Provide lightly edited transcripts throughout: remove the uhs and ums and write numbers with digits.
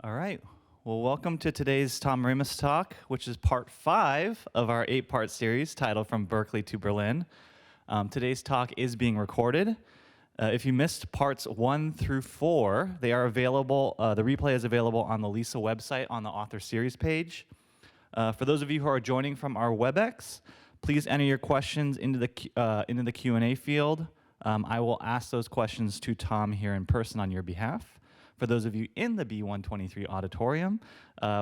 All right. Well, welcome to today's Tom Ramos Talk, which is part 5 of our 8-part series titled From Berkeley to Berlin. Today's talk is being recorded. If you missed parts 1 through 4, they are available. The replay is available on the LISA website on the author series page. For those of you who are joining from our WebEx, please enter your questions into the Q&A field. I will ask those questions to Tom here in person on your behalf. For those of you in the B123 auditorium,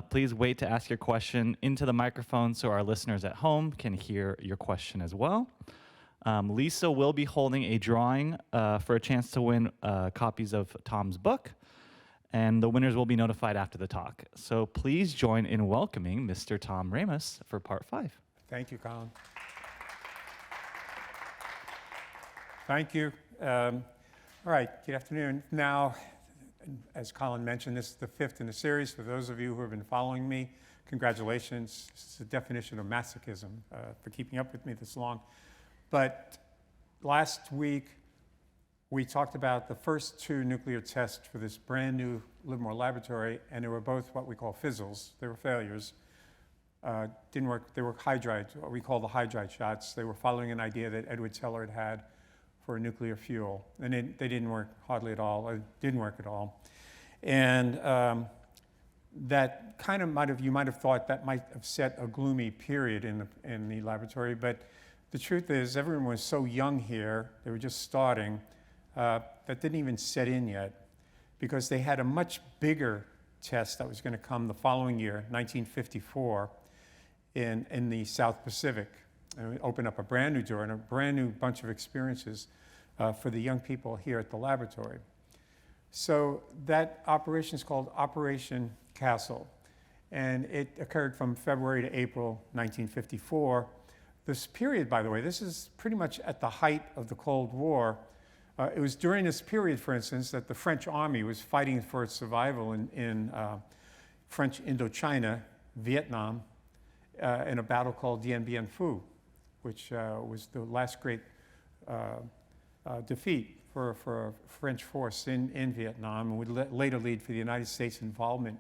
please wait to ask your question into the microphone so our listeners at home can hear your question as well. Lisa will be holding a drawing for a chance to win copies of Tom's book, and the winners will be notified after the talk. So please join in welcoming Mr. Tom Ramos for part 5. Thank you, Colin. Thank you. All right, good afternoon. Now, as Colin mentioned, this is the 5th in the series. For those of you who have been following me, congratulations. This is the definition of masochism for keeping up with me this long. But last week, we talked about the first 2 nuclear tests for this brand new Livermore laboratory, and they were both what we call fizzles. They were failures. Didn't work. They were hydride, what we call the hydride shots. They were following an idea that Edward Teller had for a nuclear fuel, and they didn't work hardly at all. It didn't work at all, and that kind of you might have thought that might have set a gloomy period in the laboratory. But the truth is, everyone was so young here; they were just starting. That didn't even set in yet, because they had a much bigger test that was going to come the following year, 1954, in the South Pacific. And we opened up a brand new door and a brand new bunch of experiences for the young people here at the laboratory. So that operation is called Operation Castle, and it occurred from February to April 1954. This period, by the way, this is pretty much at the height of the Cold War. It was during this period, for instance, that the French army was fighting for its survival in French Indochina, Vietnam, in a battle called Dien Bien Phu, which was the last great defeat for a French force in Vietnam, and would later lead for the United States' involvement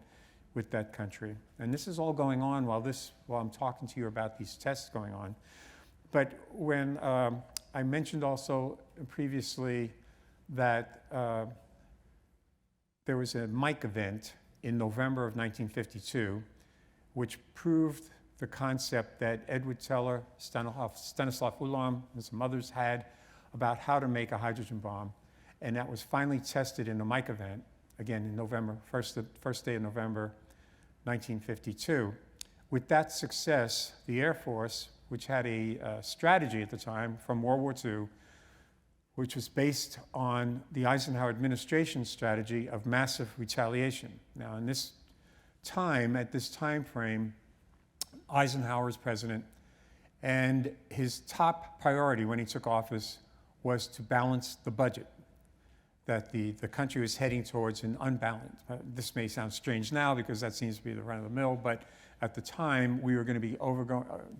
with that country. And this is all going on while I'm talking to you about these tests going on. But when I mentioned also previously that there was a Mike event in November of 1952, which proved the concept that Edward Teller, Stanislav Ulam, and some others had about how to make a hydrogen bomb. And that was finally tested in the Mike event, again in November, first day of November 1952. With that success, the Air Force, which had a strategy at the time from World War II, which was based on the Eisenhower administration's strategy of massive retaliation. Now, in this time, at this time frame, Eisenhower is president, and his top priority when he took office was to balance the budget, that the country was heading towards an unbalanced. This may sound strange now because that seems to be the run-of-the-mill, but at the time we were going to be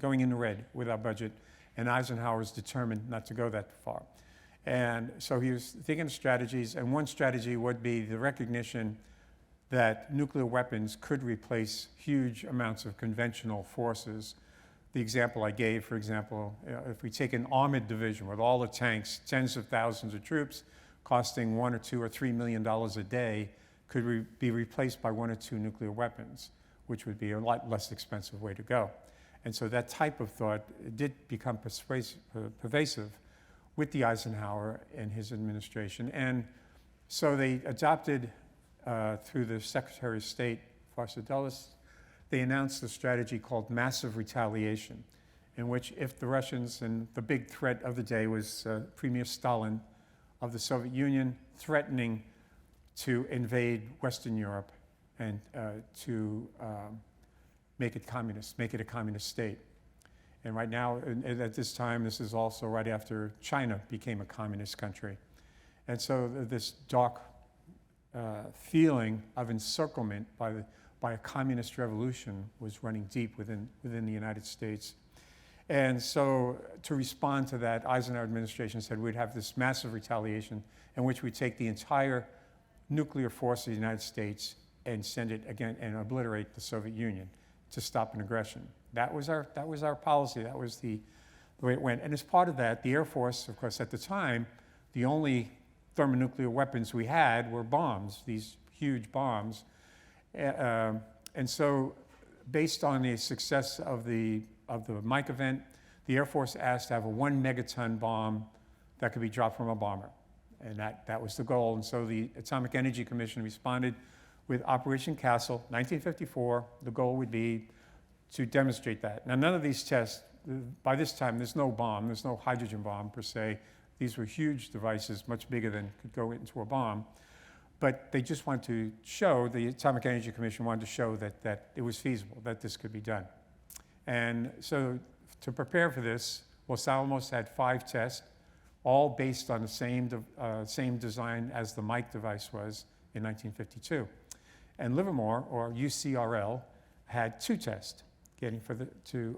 going in the red with our budget, and Eisenhower was determined not to go that far. And so he was thinking of strategies, and one strategy would be the recognition that nuclear weapons could replace huge amounts of conventional forces. The example I gave, for example, if we take an armored division with all the tanks, tens of thousands of troops, costing $1 or $2 or $3 million a day, could be replaced by 1 or 2 nuclear weapons, which would be a lot less expensive way to go. And so that type of thought did become pervasive with the Eisenhower and his administration. And so they adopted, through the Secretary of State, Farsa Dulles, they announced a strategy called massive retaliation, in which if the Russians, and the big threat of the day was Premier Stalin of the Soviet Union threatening to invade Western Europe and to make it a communist state. And right now, at this time, this is also right after China became a communist country. And so this dark feeling of encirclement by a communist revolution was running deep within the United States. And so to respond to that, Eisenhower administration said we'd have this massive retaliation in which we'd take the entire nuclear force of the United States and send it again and obliterate the Soviet Union to stop an aggression. That was our policy. That was the way it went. And as part of that, the Air Force, of course, at the time, the only thermonuclear weapons we had were bombs, these huge bombs. And so based on the success of the Mike event, the Air Force asked to have a 1 megaton bomb that could be dropped from a bomber. And that was the goal. And so the Atomic Energy Commission responded with Operation Castle, 1954. The goal would be to demonstrate that. Now, none of these tests, by this time, there's no bomb, there's no hydrogen bomb per se. These were huge devices, much bigger than could go into a bomb. But they just wanted to show, the Atomic Energy Commission wanted to show that it was feasible, that this could be done. And so to prepare for this, Los Alamos had 5 tests, all based on the same design as the Mike device was in 1952. And Livermore, or UCRL, had 2 tests getting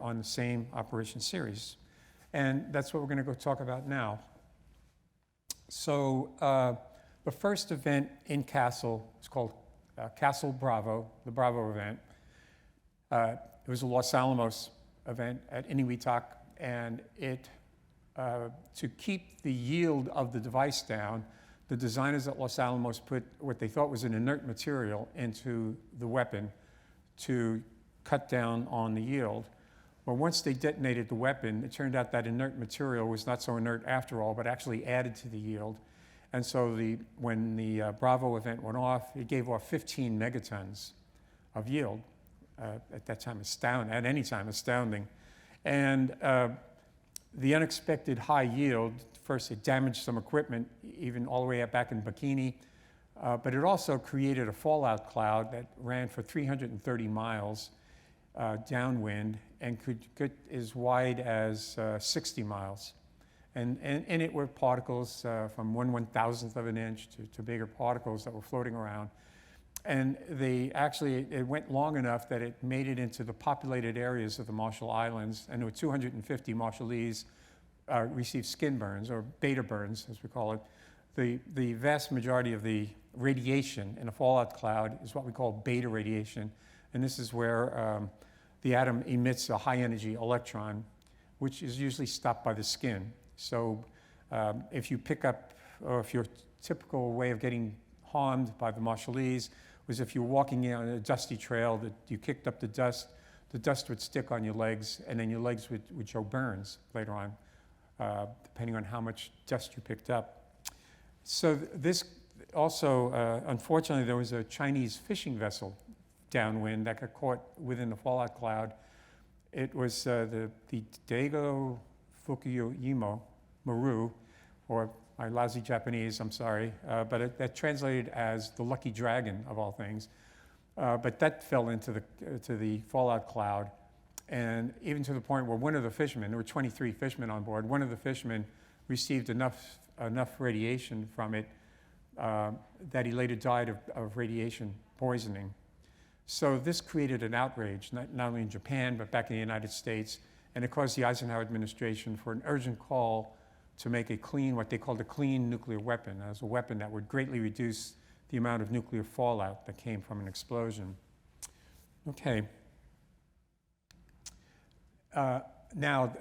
on the same operation series. And that's what we're going to go talk about now. So the first event in Castle is called Castle Bravo, the Bravo event. It was a Los Alamos event at Inuitak, and to keep the yield of the device down, the designers at Los Alamos put what they thought was an inert material into the weapon to cut down on the yield. Well, once they detonated the weapon, it turned out that inert material was not so inert after all, but actually added to the yield. And so when the Bravo event went off, it gave off 15 megatons of yield. At that time, at any time, astounding. And the unexpected high yield, first it damaged some equipment, even all the way up back in Bikini, but it also created a fallout cloud that ran for 330 miles downwind and could get as wide as 60 miles. And in it were particles from 1/1000th of an inch to bigger particles that were floating around. And it went long enough that it made it into the populated areas of the Marshall Islands, and there were 250 Marshallese received skin burns, or beta burns, as we call it. The vast majority of the radiation in a fallout cloud is what we call beta radiation, and this is where the atom emits a high-energy electron, which is usually stopped by the skin. So if you pick up, or if your typical way of getting harmed by the Marshallese was if you were walking on a dusty trail, that you kicked up the dust would stick on your legs, and then your legs would show burns later on, depending on how much dust you picked up. So this also, unfortunately, there was a Chinese fishing vessel downwind that got caught within the fallout cloud. It was the Daigo Fukuyama Maru, or my lousy Japanese, I'm sorry, but that translated as the lucky dragon of all things. But that fell into the fallout cloud, and even to the point where one of the fishermen, there were 23 fishermen on board, one of the fishermen received enough radiation from it that he later died of radiation poisoning. So this created an outrage, not only in Japan, but back in the United States, and it caused the Eisenhower administration for an urgent call to make what they called a clean nuclear weapon, as a weapon that would greatly reduce the amount of nuclear fallout that came from an explosion. Okay. Now,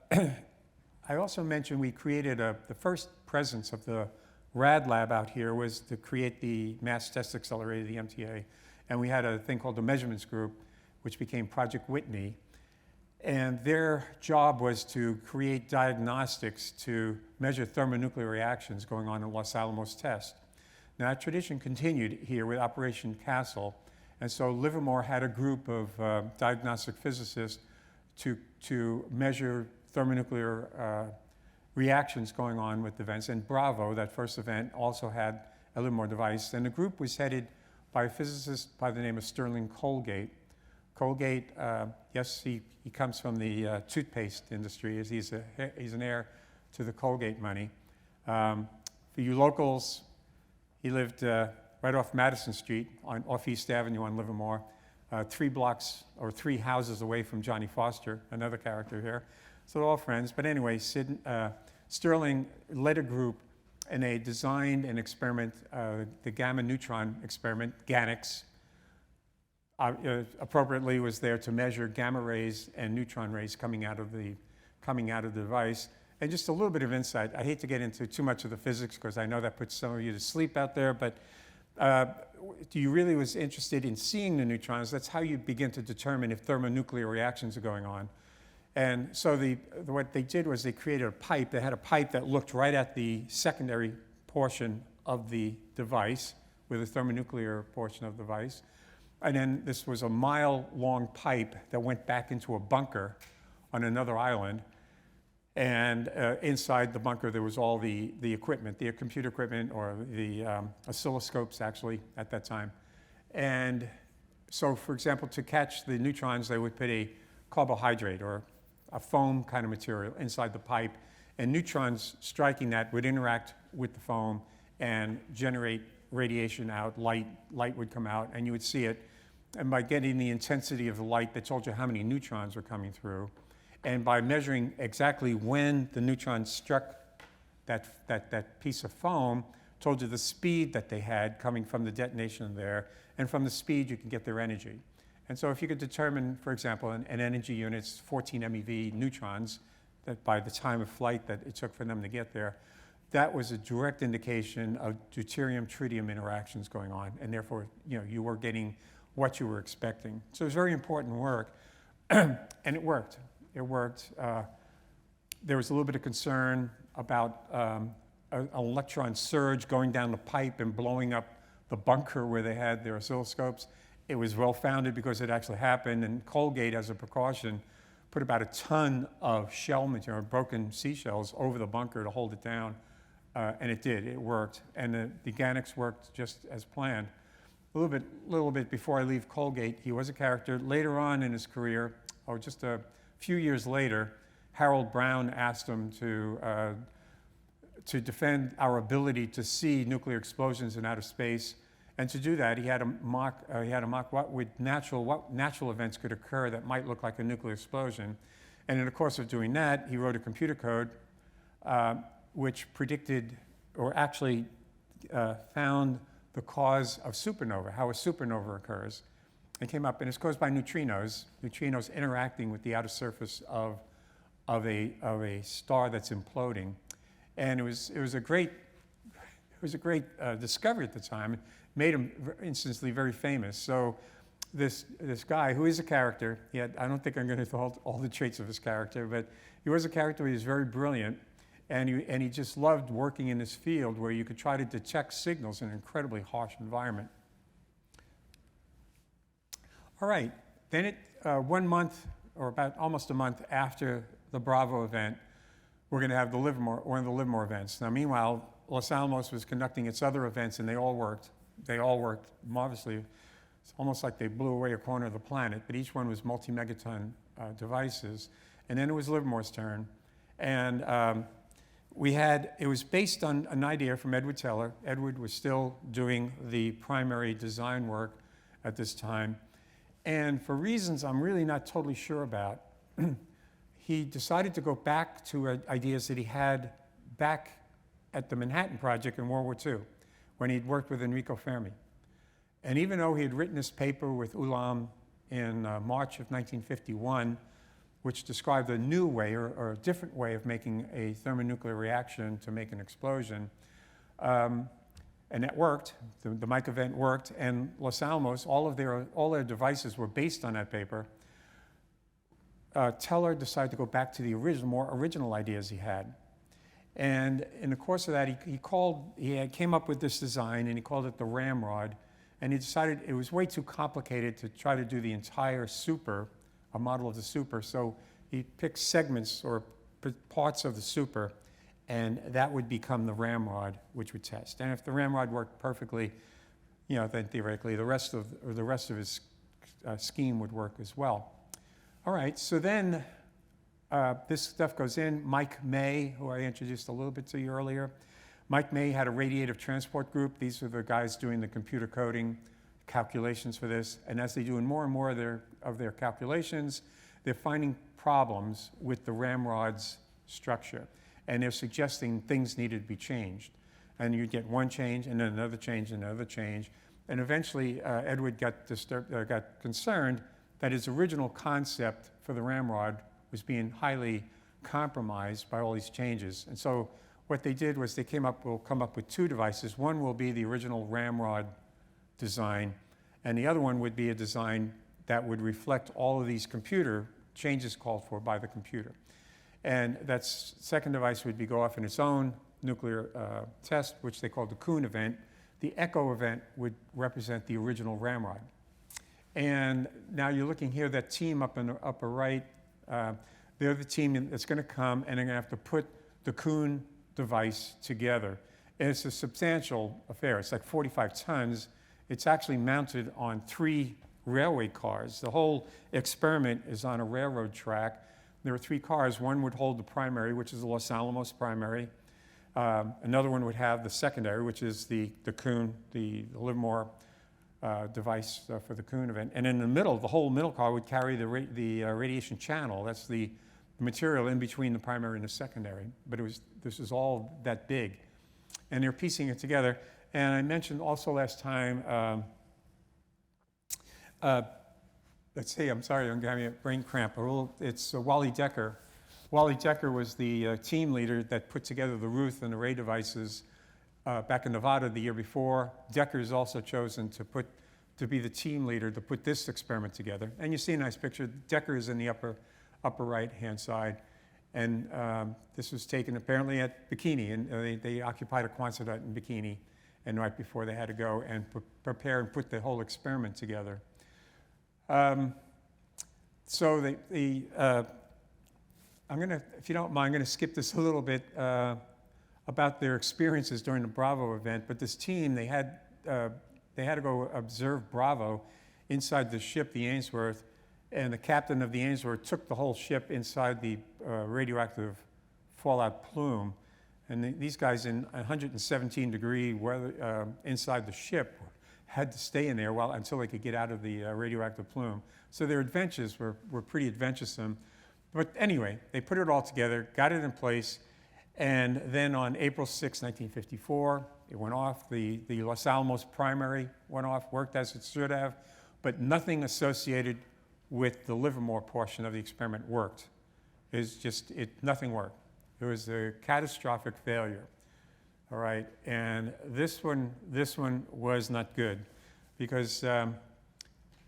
I also mentioned we created the first presence of the RAD lab out here was to create the Mass Test Accelerator, the MTA, and we had a thing called the Measurements Group, which became Project Whitney. And their job was to create diagnostics to measure thermonuclear reactions going on in Los Alamos test. Now, that tradition continued here with Operation Castle, and so Livermore had a group of diagnostic physicists to measure thermonuclear reactions going on with events. And Bravo, that first event, also had a Livermore device, and the group was headed by a physicist by the name of Sterling Colgate. Colgate, yes, he comes from the toothpaste industry, as he's an heir to the Colgate money. For you locals, he lived right off Madison Street, off East Avenue on Livermore, 3 blocks or 3 houses away from Johnny Foster, another character here. So they're all friends. But anyway, Sterling led a group, and they designed an experiment, the gamma neutron experiment, GANX, appropriately was there to measure gamma rays and neutron rays coming out of the device. And just a little bit of insight. I hate to get into too much of the physics because I know that puts some of you to sleep out there, but you really was interested in seeing the neutrons. That's how you begin to determine if thermonuclear reactions are going on. And so what they did was they created a pipe. They had a pipe that looked right at the secondary portion of the device, with a thermonuclear portion of the device. And then this was a mile-long pipe that went back into a bunker on another island. And inside the bunker, there was all the equipment, the computer equipment, or the oscilloscopes, actually, at that time. And so, for example, to catch the neutrons, they would put a carbohydrate or a foam kind of material inside the pipe. And neutrons striking that would interact with the foam and generate radiation out. Light would come out, and you would see it. And by getting the intensity of the light, that told you how many neutrons were coming through. And by measuring exactly when the neutron struck that piece of foam, told you the speed that they had coming from the detonation there, and from the speed you can get their energy. And so if you could determine, for example, an energy unit's 14 MeV neutrons, that by the time of flight that it took for them to get there, that was a direct indication of deuterium-tritium interactions going on, and therefore, you were getting what you were expecting. So it was very important work, and it worked. It worked. There was a little bit of concern about an electron surge going down the pipe and blowing up the bunker where they had their oscilloscopes. It was well-founded because it actually happened, and Colgate, as a precaution, put about a ton of shell material, broken seashells, over the bunker to hold it down, and it did. It worked, and the organics worked just as planned. A little bit before I leave Colgate, he was a character. Later on in his career, or just a few years later, Harold Brown asked him to defend our ability to see nuclear explosions in outer space. And to do that, he had to mock what natural events could occur that might look like a nuclear explosion. And in the course of doing that, he wrote a computer code which predicted, or actually found the cause of supernova, how a supernova occurs. It came up, and it's caused by neutrinos interacting with the outer surface of a star that's imploding. And it was a great discovery at the time. It made him instantly very famous. So this guy, who is a character, I don't think I'm going to do all the traits of his character, but he was a character. He was very brilliant, and he just loved working in this field where you could try to detect signals in an incredibly harsh environment. All right, then 1 month, or about almost a month after the Bravo event, we're going to have one of the Livermore events. Now, meanwhile, Los Alamos was conducting its other events, and they all worked. They all worked marvelously. It's almost like they blew away a corner of the planet, but each one was multi-megaton devices. And then it was Livermore's turn. And it was based on an idea from Edward Teller. Edward was still doing the primary design work at this time. And for reasons I'm really not totally sure about, he decided to go back to ideas that he had back at the Manhattan Project in World War II, when he'd worked with Enrico Fermi. And even though he had written this paper with Ulam in March of 1951, which described a new way or a different way of making a thermonuclear reaction to make an explosion, and that worked. The Mike event worked, and Los Alamos, all their devices were based on that paper. Teller decided to go back to the more original ideas he had. And in the course of that, he came up with this design, and he called it the ramrod. And he decided it was way too complicated to try to do the entire super, a model of the super. So he picked segments or parts of the super, and that would become the ramrod, which would test. And if the ramrod worked perfectly, then theoretically the rest of his scheme would work as well. All right, so then this stuff goes in. Mike May, who I introduced a little bit to you earlier. Mike May had a radiative transport group. These are the guys doing the computer coding calculations for this. And as they do more and more of their calculations, they're finding problems with the ramrod's structure. And they're suggesting things needed to be changed. And you get one change, and then another change, and another change. And eventually, Edward got concerned that his original concept for the ramrod was being highly compromised by all these changes. And so what they did was will come up with two devices. One will be the original ramrod design, and the other one would be a design that would reflect all of these computer changes called for by the computer. And that second device would go off in its own nuclear test, which they called the Kuhn event. The Echo event would represent the original ramrod. And now you're looking here, that team up in the upper right, they're the team that's going to come, and they're going to have to put the Kuhn device together. And it's a substantial affair. It's like 45 tons. It's actually mounted on 3 railway cars. The whole experiment is on a railroad track. There are 3 cars. One would hold the primary, which is the Los Alamos primary. Another one would have the secondary, which is the Kuhn, the Livermore device for the Kuhn event. And in the middle, the whole middle car would carry the radiation channel. That's the material in between the primary and the secondary. But this was all that big. And they're piecing it together. And I mentioned also last time, let's see, I'm sorry, I'm having a brain cramp. It's Wally Decker. Wally Decker was the team leader that put together the Ruth and Rae devices back in Nevada the year before. Decker is also chosen to be the team leader to put this experiment together. And you see a nice picture. Decker is in the upper right-hand side. And this was taken apparently at Bikini. And they occupied a Quonset hut in Bikini. And right before they had to go and prepare and put the whole experiment together. So I'm going to, if you don't mind, I'm going to skip this a little bit about their experiences during the Bravo event. But this team, they had to go observe Bravo inside the ship, the Ainsworth, and the captain of the Ainsworth took the whole ship inside the radioactive fallout plume. And these guys in 117-degree weather inside the ship had to stay in there until they could get out of the radioactive plume. So their adventures were pretty adventuresome. But anyway, they put it all together, got it in place, and then on April 6, 1954, it went off. The Los Alamos primary went off, worked as it should have, but nothing associated with the Livermore portion of the experiment worked. Nothing worked. It was a catastrophic failure. All right, and this one was not good because, the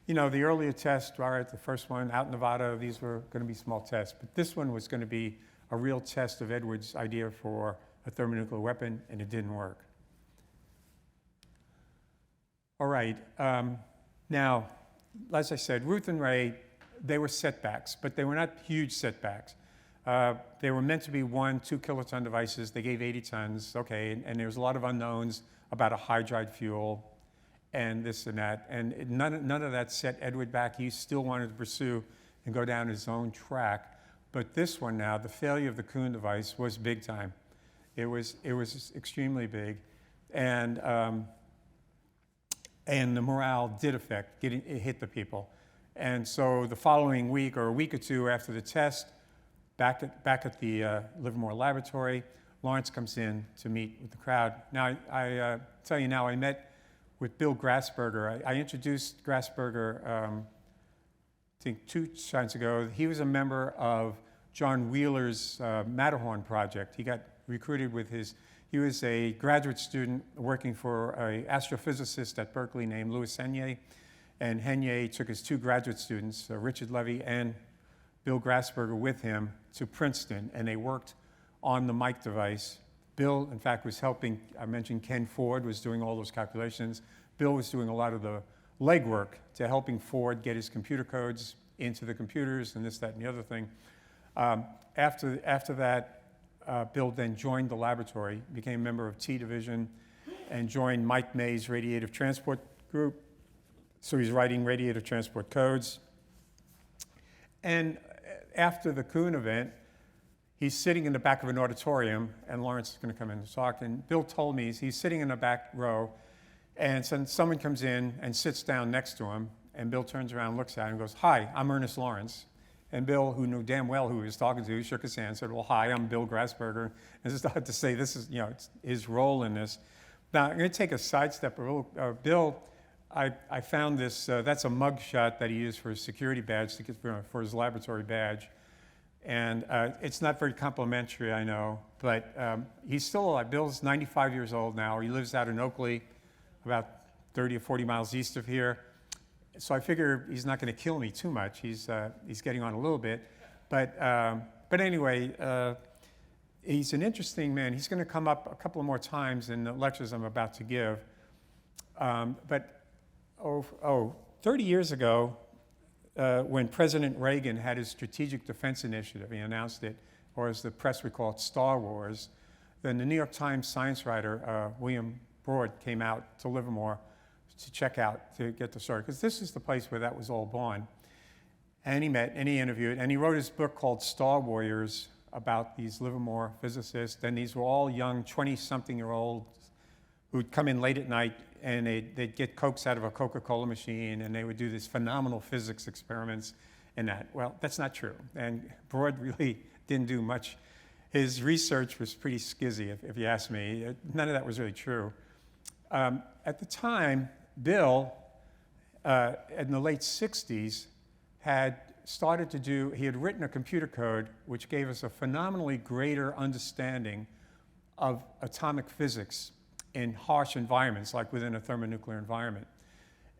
earlier tests, all right, the first one out in Nevada, these were going to be small tests, but this one was going to be a real test of Edwards' idea for a thermonuclear weapon, and it didn't work. All right, now, as I said, Ruth and Rae, they were setbacks, but they were not huge setbacks. They were meant to be 1-2 kiloton devices. They gave 80 tons, okay, and there was a lot of unknowns about a hydride fuel and this and that, and none of that set Edward back. He still wanted to pursue and go down his own track. But this one now, the failure of the Kuhn device was big time. It was extremely big, and the morale did affect. It hit the people, and so the following week or a week or two after the test, back at the Livermore laboratory, Lawrence comes in to meet with the crowd. Now, I tell you now, I met with Bill Grassberger. I introduced Grassberger, I think 2 times ago. He was a member of John Wheeler's Matterhorn project. He got recruited he was a graduate student working for an astrophysicist at Berkeley named Louis Hennier. And Hennier took his 2 graduate students, Richard Levy and Bill Grassberger, with him to Princeton, and they worked on the Mike device. Bill, in fact, was helping. I mentioned Ken Ford was doing all those calculations. Bill was doing a lot of the legwork to helping Ford get his computer codes into the computers and this, that, and the other thing. After that, Bill then joined the laboratory, became a member of T Division, and joined Mike May's radiative transport group. So he's writing radiative transport codes. And after the Kuhn event, he's sitting in the back of an auditorium, and Lawrence is going to come in and talk. And Bill told me he's sitting in the back row, and someone comes in and sits down next to him, and Bill turns around and looks at him and goes, "Hi, I'm Ernest Lawrence." And Bill, who knew damn well who he was talking to, shook his hand and said, "Well, hi, I'm Bill Grassberger." And started to say this is, it's his role in this. Now, I'm going to take a sidestep. Bill I found this, that's a mug shot that he used for his security badge, to get for his laboratory badge. And it's not very complimentary, I know, but he's still alive. Bill's 95 years old now. He lives out in Oakley, about 30 or 40 miles east of here. So I figure he's not going to kill me too much. He's getting on a little bit. But anyway, he's an interesting man. He's going to come up a couple of more times in the lectures I'm about to give. 30 years ago, when President Reagan had his Strategic Defense Initiative, he announced it, or as the press would call it, Star Wars, then the New York Times science writer, William Broad, came out to Livermore to check out, to get the story, because this is the place where that was all born. And he met, and he interviewed, and he wrote his book called Star Warriors about these Livermore physicists, and these were all young 20-something-year-olds who'd come in late at night, and they'd get Cokes out of a Coca-Cola machine, and they would do these phenomenal physics experiments and that. Well, that's not true, and Broad really didn't do much. His research was pretty skizzy, if you ask me. None of that was really true. At the time, Bill, in the late 60s, had started to do, he had written a computer code which gave us a phenomenally greater understanding of atomic physics in harsh environments, like within a thermonuclear environment.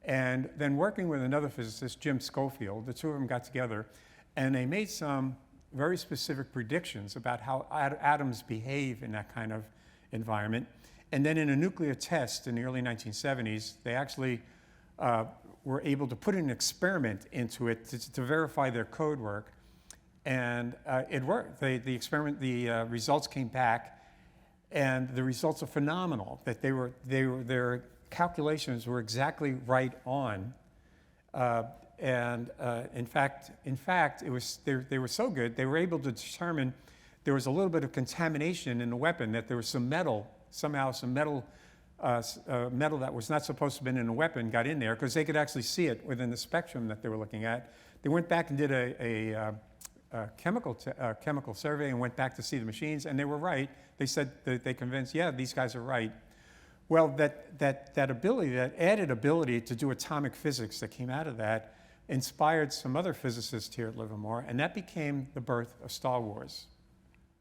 And then working with another physicist, Jim Schofield, the two of them got together, and they made some very specific predictions about how atoms behave in that kind of environment. And then in a nuclear test in the early 1970s, they actually were able to put an experiment into it to verify their code work. And it worked. The results came back, and the results are phenomenal. That their calculations were exactly right on. In fact, they were so good, they were able to determine there was a little bit of contamination in the weapon, that there was some metal that was not supposed to have been in a weapon got in there, because they could actually see it within the spectrum that they were looking at. They went back and did a chemical survey and went back to see the machines, and they were right. They said that they convinced, yeah, these guys are right. Well, that ability, that added ability to do atomic physics that came out of that, inspired some other physicists here at Livermore, and that became the birth of Star Wars.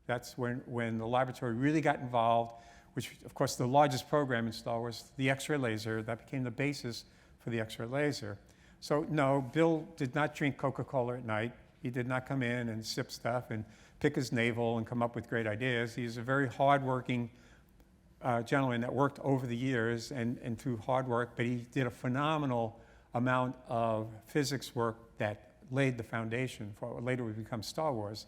That's when the laboratory really got involved, which, of course, the largest program in Star Wars, the X-ray laser, that became the basis for the X-ray laser. So, no, Bill did not drink Coca-Cola at night. He did not come in and sip stuff and pick his navel and come up with great ideas. He's a very hardworking gentleman that worked over the years and through hard work, but he did a phenomenal amount of physics work that laid the foundation for what later would become Star Wars.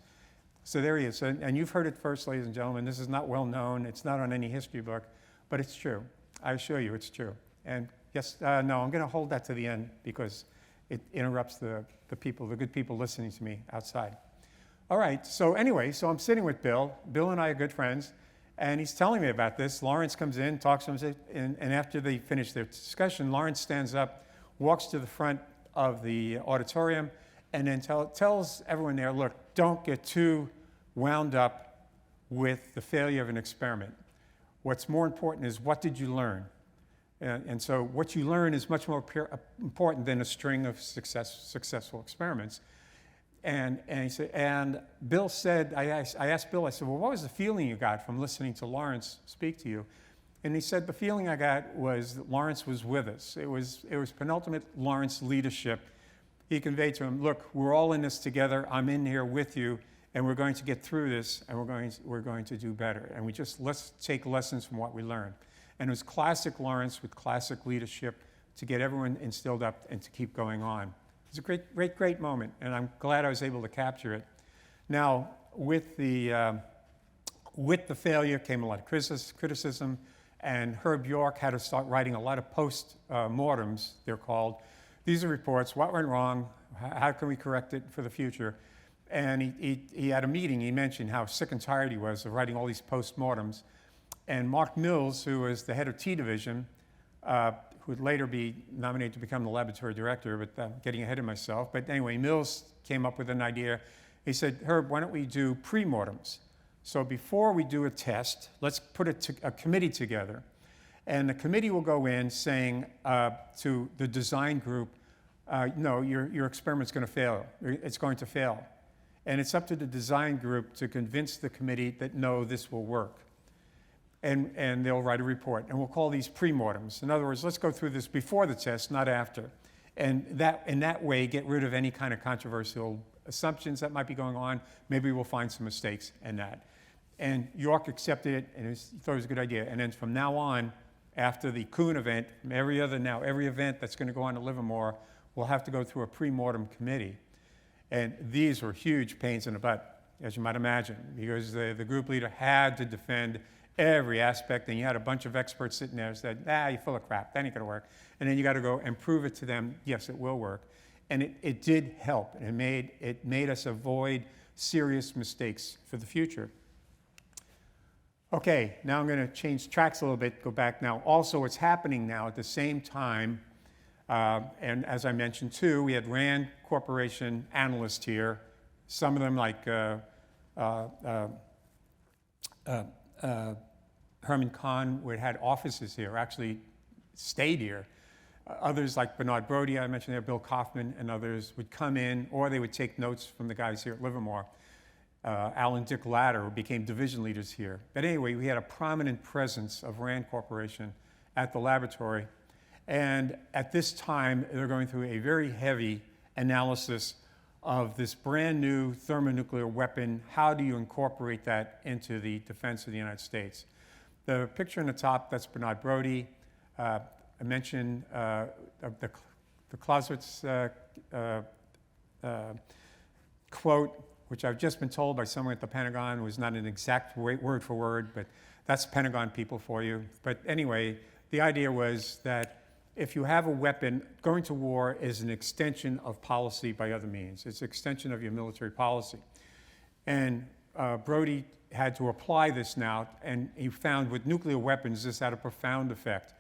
So there he is. And you've heard it first, ladies and gentlemen. This is not well known. It's not on any history book, but it's true. I assure you it's true. And yes, no, I'm going to hold that to the end because it interrupts the good people listening to me outside. All right, so anyway, so I'm sitting with Bill. Bill and I are good friends, and he's telling me about this. Lawrence comes in, talks to him, and after they finish their discussion, Lawrence stands up, walks to the front of the auditorium, and then tells everyone there, look, don't get too wound up with the failure of an experiment. What's more important is, what did you learn? And so what you learn is much more important than a string of successful experiments. And Bill said, I asked Bill, I said, well, what was the feeling you got from listening to Lawrence speak to you? And he said, the feeling I got was that Lawrence was with us. It was penultimate Lawrence leadership. He conveyed to him, look, we're all in this together. I'm in here with you, and we're going to get through this, and we're going to do better. And let's take lessons from what we learned. And it was classic Lawrence with classic leadership to get everyone instilled up and to keep going on. It's a great moment, and I'm glad I was able to capture it. Now, with the failure came a lot of criticism, and Herb York had to start writing a lot of post-mortems, they're called. These are reports, what went wrong, how can we correct it for the future? And he had a meeting, he mentioned how sick and tired he was of writing all these post-mortems. And Mark Mills, who was the head of T Division, who would later be nominated to become the laboratory director, but I'm getting ahead of myself. But anyway, Mills came up with an idea. He said, Herb, why don't we do pre-mortems? So before we do a test, let's put a committee together. And the committee will go in saying to the design group, no, your experiment's going to fail. It's going to fail. And it's up to the design group to convince the committee that, no, this will work. And they'll write a report. And we'll call these pre-mortems. In other words, let's go through this before the test, not after. And in that way, get rid of any kind of controversial assumptions that might be going on. Maybe we'll find some mistakes in that. And York accepted it, and he thought it was a good idea. And then from now on, after the Kuhn event, every event that's going to go on to Livermore will have to go through a pre-mortem committee. And these were huge pains in the butt, as you might imagine, because the group leader had to defend every aspect, and you had a bunch of experts sitting there who said, you're full of crap, that ain't gonna work. And then you gotta go and prove it to them, yes, it will work. And it did help. It made us avoid serious mistakes for the future. Okay, now I'm gonna change tracks a little bit, go back now. Also, what's happening now at the same time, and as I mentioned too, we had Rand Corporation analysts here, some of them like Herman Kahn, who had offices here, actually stayed here. Others like Bernard Brody, I mentioned there, Bill Kaufman and others would come in, or they would take notes from the guys here at Livermore. Alan Dick Latter became division leaders here. But anyway, we had a prominent presence of Rand Corporation at the laboratory. And at this time, they're going through a very heavy analysis of this brand new thermonuclear weapon. How do you incorporate that into the defense of the United States? The picture on the top, that's Bernard Brody. I mentioned the Clausewitz quote, which I've just been told by someone at the Pentagon was not an exact word for word, but that's Pentagon people for you. But anyway, the idea was that if you have a weapon, going to war is an extension of policy by other means. It's an extension of your military policy. And Brody had to apply this now, and he found with nuclear weapons this had a profound effect.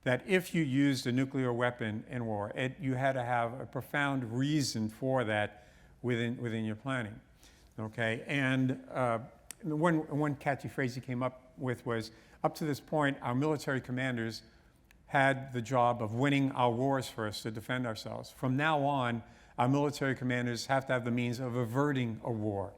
That if you used a nuclear weapon in war, you had to have a profound reason for that within your planning. Okay, and one catchy phrase he came up with was, up to this point, our military commanders had the job of winning our wars first to defend ourselves. From now on, our military commanders have to have the means of averting a war.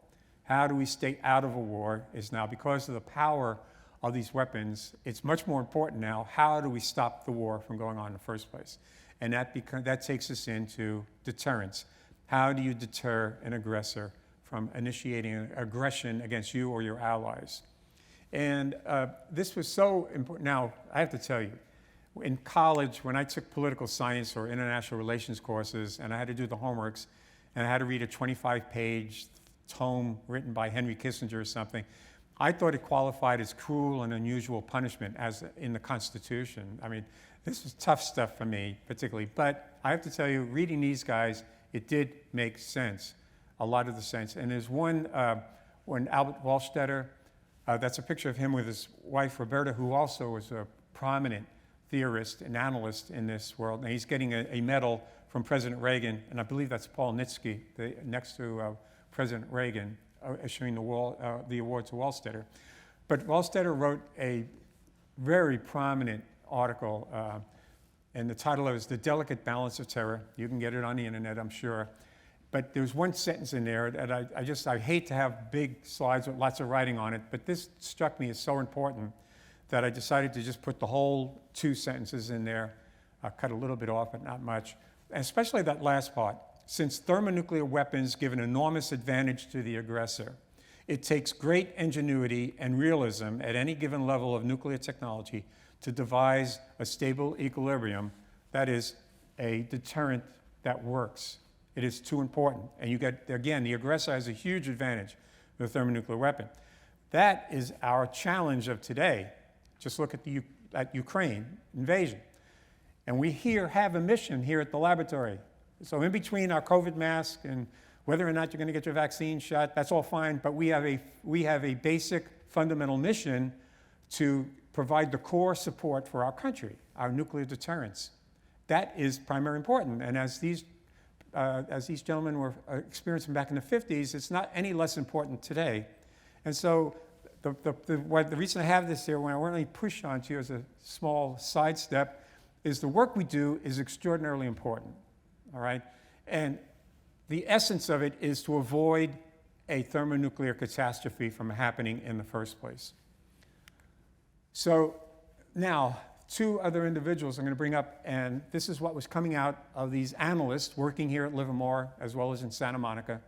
How do we stay out of a war is now, because of the power of these weapons, it's much more important now, how do we stop the war from going on in the first place? And that takes us into deterrence. How do you deter an aggressor from initiating an aggression against you or your allies? And this was so important. Now, I have to tell you, in college, when I took political science or international relations courses, and I had to do the homeworks, and I had to read a 25-page tome written by Henry Kissinger or something, I thought it qualified as cruel and unusual punishment as in the Constitution. I mean, this was tough stuff for me, particularly. But I have to tell you, reading these guys, it did make sense, a lot of the sense. And there's one, when Albert Wohlstetter, that's a picture of him with his wife, Roberta, who also was a prominent theorist and analyst in this world. And he's getting a medal from President Reagan, and I believe that's Paul Nitsky, next to President Reagan, issuing the award to Wohlstetter. But Wohlstetter wrote a very prominent article, and the title is The Delicate Balance of Terror. You can get it on the internet, I'm sure. But there's one sentence in there that I hate to have big slides with lots of writing on it, but this struck me as so important that I decided to just put the whole 2 sentences in there. I cut a little bit off, but not much. And especially that last part. Since thermonuclear weapons give an enormous advantage to the aggressor, it takes great ingenuity and realism at any given level of nuclear technology to devise a stable equilibrium, that is, a deterrent that works. It is too important. And you get, again, the aggressor has a huge advantage with a thermonuclear weapon. That is our challenge of today. Just look at Ukraine invasion. And we here have a mission here at the laboratory. So in between our COVID mask and whether or not you're going to get your vaccine shot, that's all fine, but we have a basic fundamental mission to provide the core support for our country, our nuclear deterrence. That is primary important. And as these gentlemen were experiencing back in the 50s, it's not any less important today. And so The reason I have this here, when I want to push onto you as a small sidestep, is the work we do is extraordinarily important, all right? And the essence of it is to avoid a thermonuclear catastrophe from happening in the first place. So now, two other individuals I'm going to bring up, and this is what was coming out of these analysts working here at Livermore as well as in Santa Monica.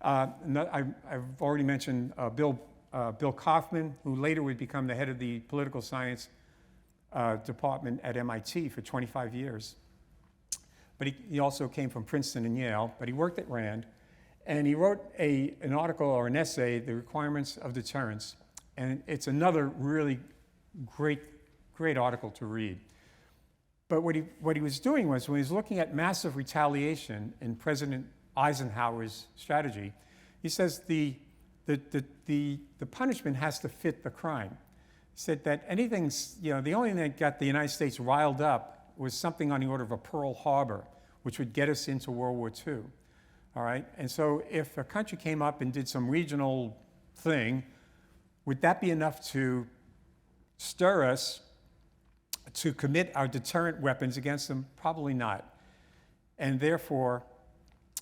I've already mentioned Bill Kaufman, who later would become the head of the political science department at MIT for 25 years. But he also came from Princeton and Yale, but he worked at Rand. And he wrote an article or an essay, The Requirements of Deterrence. And it's another really great article to read. But what he was doing was, when he was looking at massive retaliation in President Eisenhower's strategy, he says the punishment has to fit the crime. He said that the only thing that got the United States riled up was something on the order of a Pearl Harbor, which would get us into World War II. All right? And so if a country came up and did some regional thing, would that be enough to stir us to commit our deterrent weapons against them? Probably not. And therefore,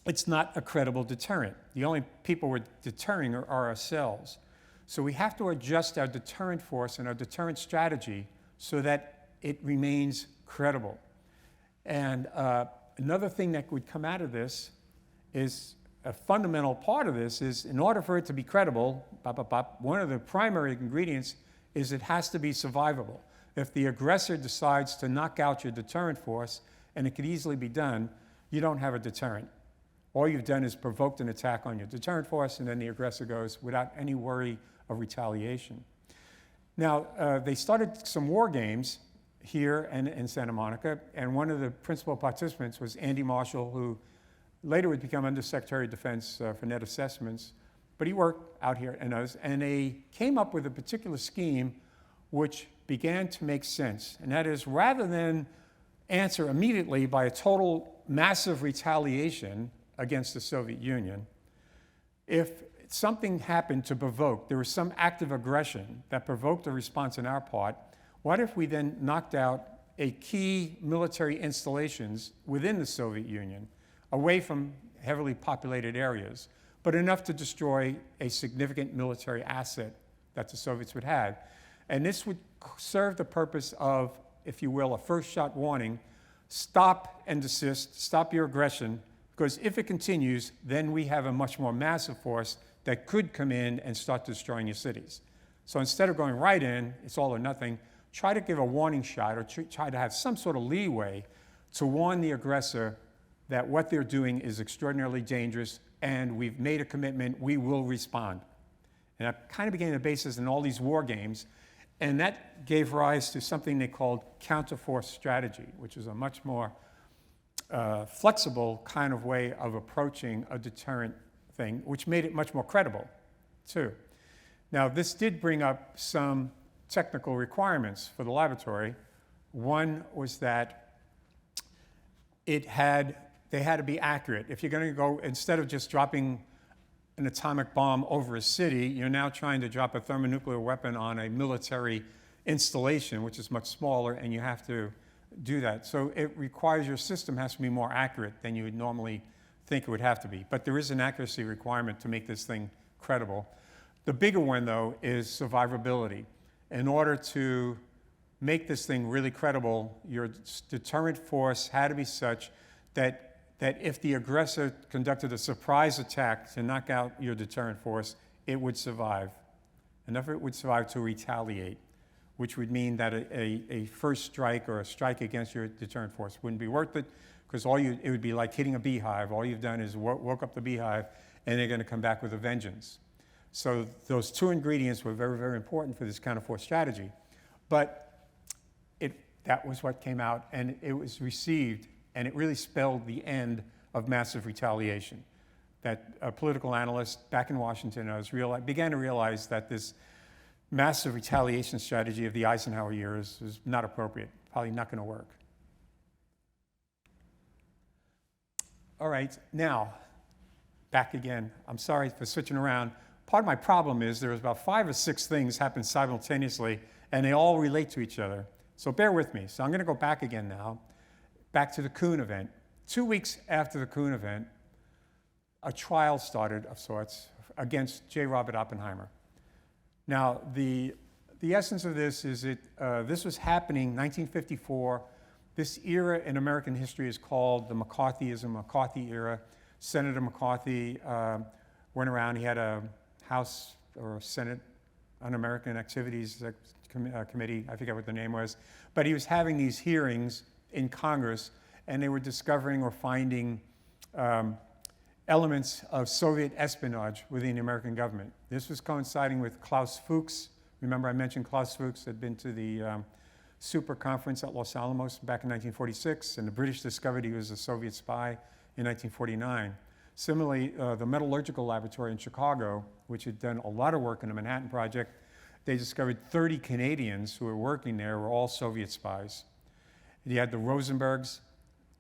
it's not a credible deterrent. The only people we're deterring are ourselves. So we have to adjust our deterrent force and our deterrent strategy so that it remains credible. And another thing that would come out of this is, a fundamental part of this is, in order for it to be credible, one of the primary ingredients is it has to be survivable. If the aggressor decides to knock out your deterrent force, and it could easily be done, you don't have a deterrent. All you've done is provoked an attack on your deterrent force, and then the aggressor goes without any worry of retaliation. Now, they started some war games here and in Santa Monica, and one of the principal participants was Andy Marshall, who later would become Undersecretary of Defense for Net Assessments, but he worked out here and others, and they came up with a particular scheme which began to make sense, and that is, rather than answer immediately by a total massive retaliation against the Soviet Union, if something happened to provoke, there was some act of aggression that provoked a response on our part, what if we then knocked out a key military installations within the Soviet Union, away from heavily populated areas, but enough to destroy a significant military asset that the Soviets would have. And this would serve the purpose of, if you will, a first shot warning: stop and desist, stop your aggression, because if it continues, then we have a much more massive force that could come in and start destroying your cities. So instead of going right in, it's all or nothing, try to give a warning shot, or try to have some sort of leeway to warn the aggressor that what they're doing is extraordinarily dangerous, and we've made a commitment, we will respond. And that kind of became the basis in all these war games, and that gave rise to something they called counterforce strategy, which is a much more flexible kind of way of approaching a deterrent thing, which made it much more credible, too. Now, this did bring up some technical requirements for the laboratory. One was that they had to be accurate. If you're going to go, instead of just dropping an atomic bomb over a city, you're now trying to drop a thermonuclear weapon on a military installation, which is much smaller, and you have to do that. So it requires, your system has to be more accurate than you would normally think it would have to be. But there is an accuracy requirement to make this thing credible. The bigger one, though, is survivability. In order to make this thing really credible, your deterrent force had to be such that if the aggressor conducted a surprise attack to knock out your deterrent force, it would survive. Enough of it would survive to retaliate, which would mean that a first strike or a strike against your deterrent force wouldn't be worth it, because it would be like hitting a beehive. All you've done is woke up the beehive, and they're going to come back with a vengeance. So those two ingredients were very, very important for this counterforce strategy. But that was what came out, and it was received, and it really spelled the end of massive retaliation. That political analysts back in Washington began to realize that this massive retaliation strategy of the Eisenhower years is not appropriate, probably not going to work. All right, now, back again. I'm sorry for switching around, part of my problem is there's about 5 or 6 things happen simultaneously, and they all relate to each other. So bear with me. So I'm going to go back again now, back to the Kuhn event. 2 weeks after the Kuhn event, a trial started of sorts against J. Robert Oppenheimer. Now, the essence of this is this was happening 1954. This era in American history is called the McCarthyism, McCarthy era. Senator McCarthy went around. He had a House or Senate Un-American Activities Committee. I forget what the name was. But he was having these hearings in Congress, and they were discovering or finding elements of Soviet espionage within the American government. This was coinciding with Klaus Fuchs. Remember I mentioned Klaus Fuchs had been to the Super Conference at Los Alamos back in 1946, and the British discovered he was a Soviet spy in 1949. Similarly, the Metallurgical Laboratory in Chicago, which had done a lot of work in the Manhattan Project, they discovered 30 Canadians who were working there were all Soviet spies. You had the Rosenbergs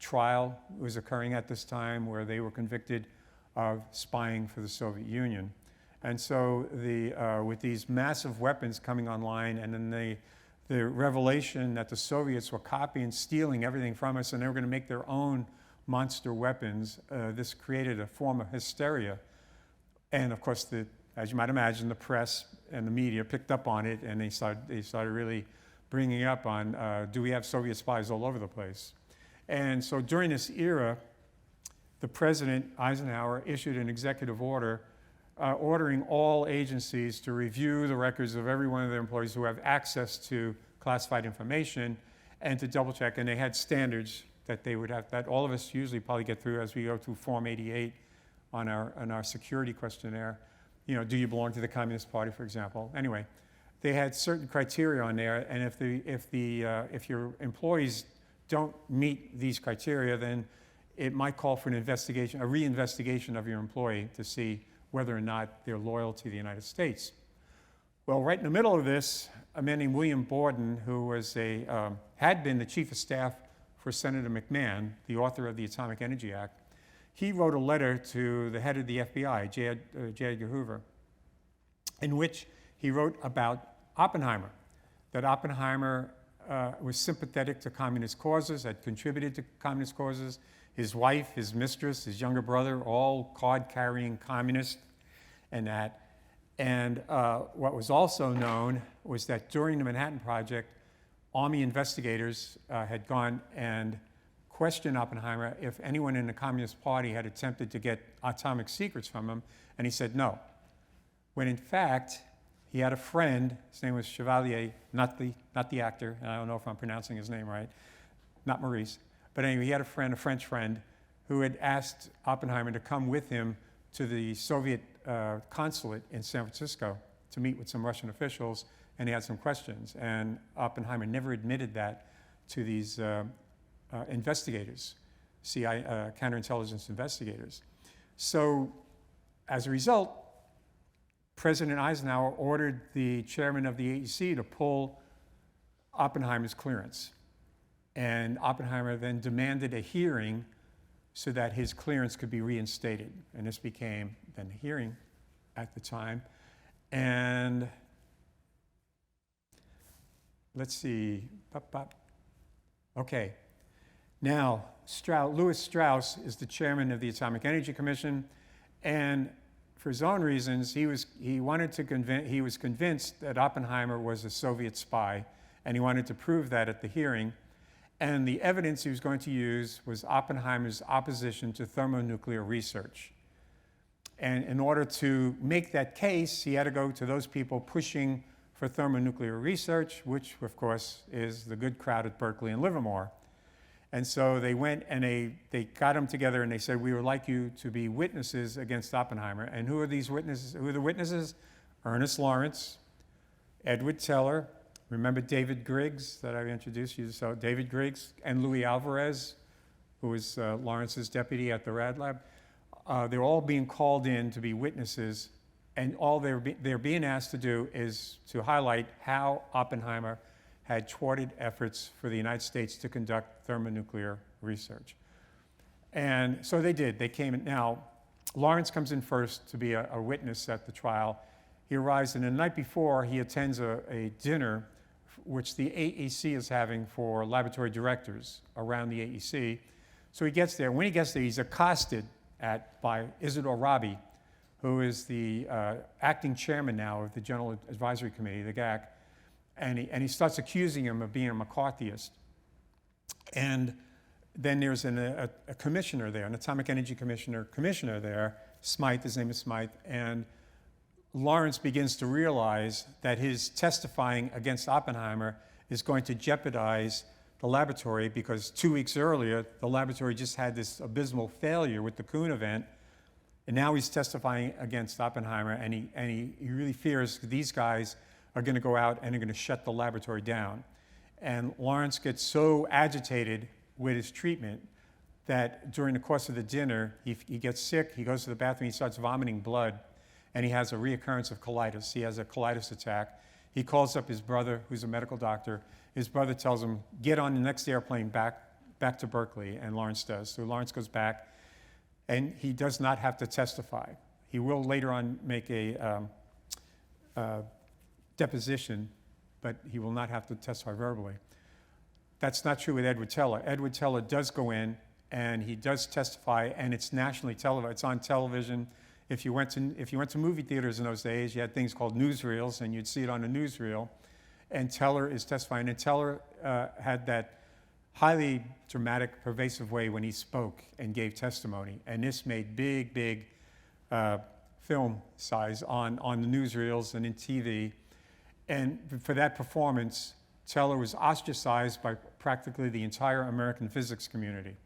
trial was occurring at this time where they were convicted of spying for the Soviet Union. And so with these massive weapons coming online, and then the revelation that the Soviets were copying, stealing everything from us, and they were going to make their own monster weapons, this created a form of hysteria. And of course, as you might imagine, the press and the media picked up on it, and they started really bringing up on, do we have Soviet spies all over the place? And so during this era, the President, Eisenhower, issued an executive order ordering all agencies to review the records of every one of their employees who have access to classified information and to double check. And they had standards that they would have, that all of us usually probably get through as we go through Form 88 on our security questionnaire. You know, do you belong to the Communist Party, for example? Anyway, they had certain criteria on there, and if your employees don't meet these criteria, then it might call for an investigation, a reinvestigation of your employee to see whether or not they're loyal to the United States. Well, right in the middle of this, a man named William Borden, who was had been the chief of staff for Senator McMahon, the author of the Atomic Energy Act, he wrote a letter to the head of the FBI, J. Edgar Hoover, in which he wrote about Oppenheimer, that Oppenheimer was sympathetic to communist causes, had contributed to communist causes. His wife, his mistress, his younger brother, all card-carrying communists, and that. And what was also known was that during the Manhattan Project, Army investigators had gone and questioned Oppenheimer if anyone in the Communist Party had attempted to get atomic secrets from him, and he said no. When in fact, he had a friend, his name was Chevalier, not the actor, and I don't know if I'm pronouncing his name right, not Maurice. But anyway, he had a friend, a French friend, who had asked Oppenheimer to come with him to the Soviet consulate in San Francisco to meet with some Russian officials, and he had some questions. And Oppenheimer never admitted that to these investigators, counterintelligence investigators. So as a result, President Eisenhower ordered the chairman of the AEC to pull Oppenheimer's clearance. And Oppenheimer then demanded a hearing so that his clearance could be reinstated. And this became then the hearing at the time. And let's see. Okay. Now, Louis Strauss is the chairman of the Atomic Energy Commission. And for his own reasons, he was convinced that Oppenheimer was a Soviet spy, and he wanted to prove that at the hearing. And the evidence he was going to use was Oppenheimer's opposition to thermonuclear research. And in order to make that case, he had to go to those people pushing for thermonuclear research, which of course is the good crowd at Berkeley and Livermore. And so they went and they got them together and they said, we would like you to be witnesses against Oppenheimer. And who are these witnesses? Who are the witnesses? Ernest Lawrence, Edward Teller, remember David Griggs that I introduced you to? So David Griggs and Louis Alvarez, who was Lawrence's deputy at the Rad Lab. They're all being called in to be witnesses, and all they're being asked to do is to highlight how Oppenheimer had thwarted efforts for the United States to conduct thermonuclear research. And so they did. They came in. Now, Lawrence comes in first to be a witness at the trial. He arrives, and the night before, he attends a dinner which the AEC is having for laboratory directors around the AEC. So he gets there. When he gets there, he's accosted by Isidore Rabi, who is the acting chairman now of the General Advisory Committee, the GAC, and he starts accusing him of being a McCarthyist. And then there's a commissioner there, an atomic energy commissioner there, Smythe, his name is Smythe, and Lawrence begins to realize that his testifying against Oppenheimer is going to jeopardize the laboratory, because 2 weeks earlier, the laboratory just had this abysmal failure with the Kuhn event, and now he's testifying against Oppenheimer, and he really fears these guys are going to go out and are going to shut the laboratory down. And Lawrence gets so agitated with his treatment that during the course of the dinner, he gets sick, he goes to the bathroom, he starts vomiting blood, and he has a reoccurrence of colitis. He has a colitis attack. He calls up his brother, who's a medical doctor. His brother tells him, get on the next airplane back to Berkeley, and Lawrence does. So Lawrence goes back, and he does not have to testify. He will later on make a deposition, but he will not have to testify verbally. That's not true with Edward Teller. Edward Teller does go in, and he does testify, and it's nationally televised. It's on television. If you went to movie theaters in those days, you had things called newsreels, and you'd see it on a newsreel. And Teller is testifying. And Teller had that highly dramatic, pervasive way when he spoke and gave testimony. And this made big film size on the newsreels and in TV. And for that performance, Teller was ostracized by practically the entire American physics community.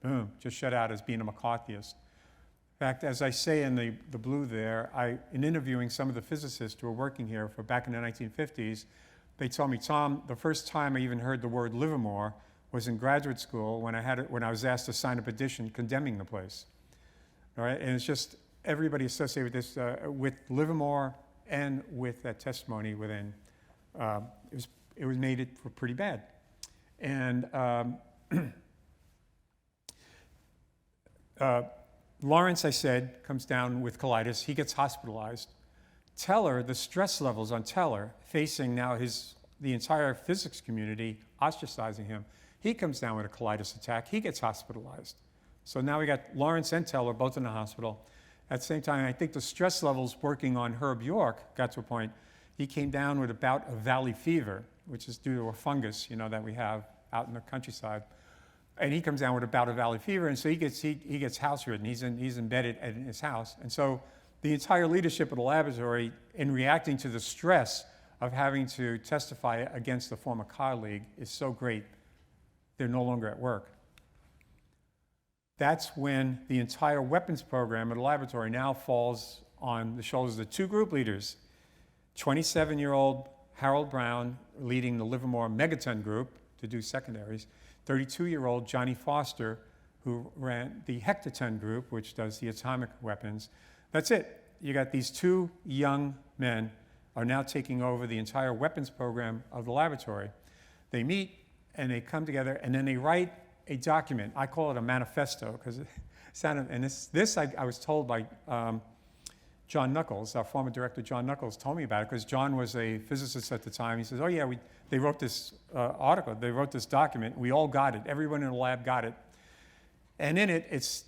Boom, just shut out as being a McCarthyist. In fact, as I say in the blue there, in interviewing some of the physicists who were working here back in the 1950s, they told me, Tom, the first time I even heard the word Livermore was in graduate school when I was asked to sign a petition condemning the place. All right, and it's just everybody associated with this, with Livermore and with that testimony within, it was made it for pretty bad. And Lawrence, I said, comes down with colitis. He gets hospitalized. Teller, the stress levels on Teller, facing now the entire physics community ostracizing him, he comes down with a colitis attack. He gets hospitalized. So now we got Lawrence and Teller both in the hospital. At the same time, I think the stress levels working on Herb York got to a point. He came down with a bout of valley fever, which is due to a fungus, that we have out in the countryside. And he comes down with a bout of valley fever, and so he gets house ridden. He's embedded in his house. And so the entire leadership of the laboratory, in reacting to the stress of having to testify against a former colleague, is so great, they're no longer at work. That's when the entire weapons program at the laboratory now falls on the shoulders of the two group leaders. 27-year-old Harold Brown leading the Livermore megaton group to do secondaries. 32-year-old Johnny Foster, who ran the hectaton group, which does the atomic weapons. That's it. You got these two young men are now taking over the entire weapons program of the laboratory. They meet and they come together, and then they write a document. I call it a manifesto, because it sounded, and this I was told by John Knuckles, our former director John Knuckles, told me about it, because John was a physicist at the time. He says, oh yeah, they wrote this article, they wrote this document, we all got it, everyone in the lab got it. And in it, it's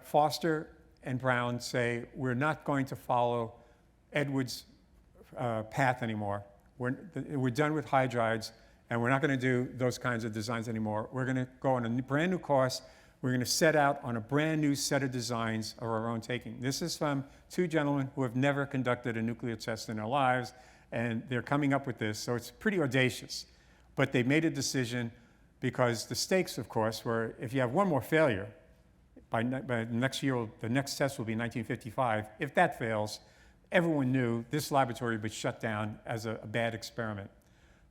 Foster and Brown say, we're not going to follow Edwards' path anymore. We're done with hydrides, and we're not going to do those kinds of designs anymore. We're going to go on a brand new course. We're going to set out on a brand new set of designs of our own taking. This is from two gentlemen who have never conducted a nuclear test in their lives, and they're coming up with this, so it's pretty audacious. But they made a decision because the stakes, of course, were if you have one more failure, by next year, the next test will be 1955. If that fails, everyone knew this laboratory would be shut down as a bad experiment.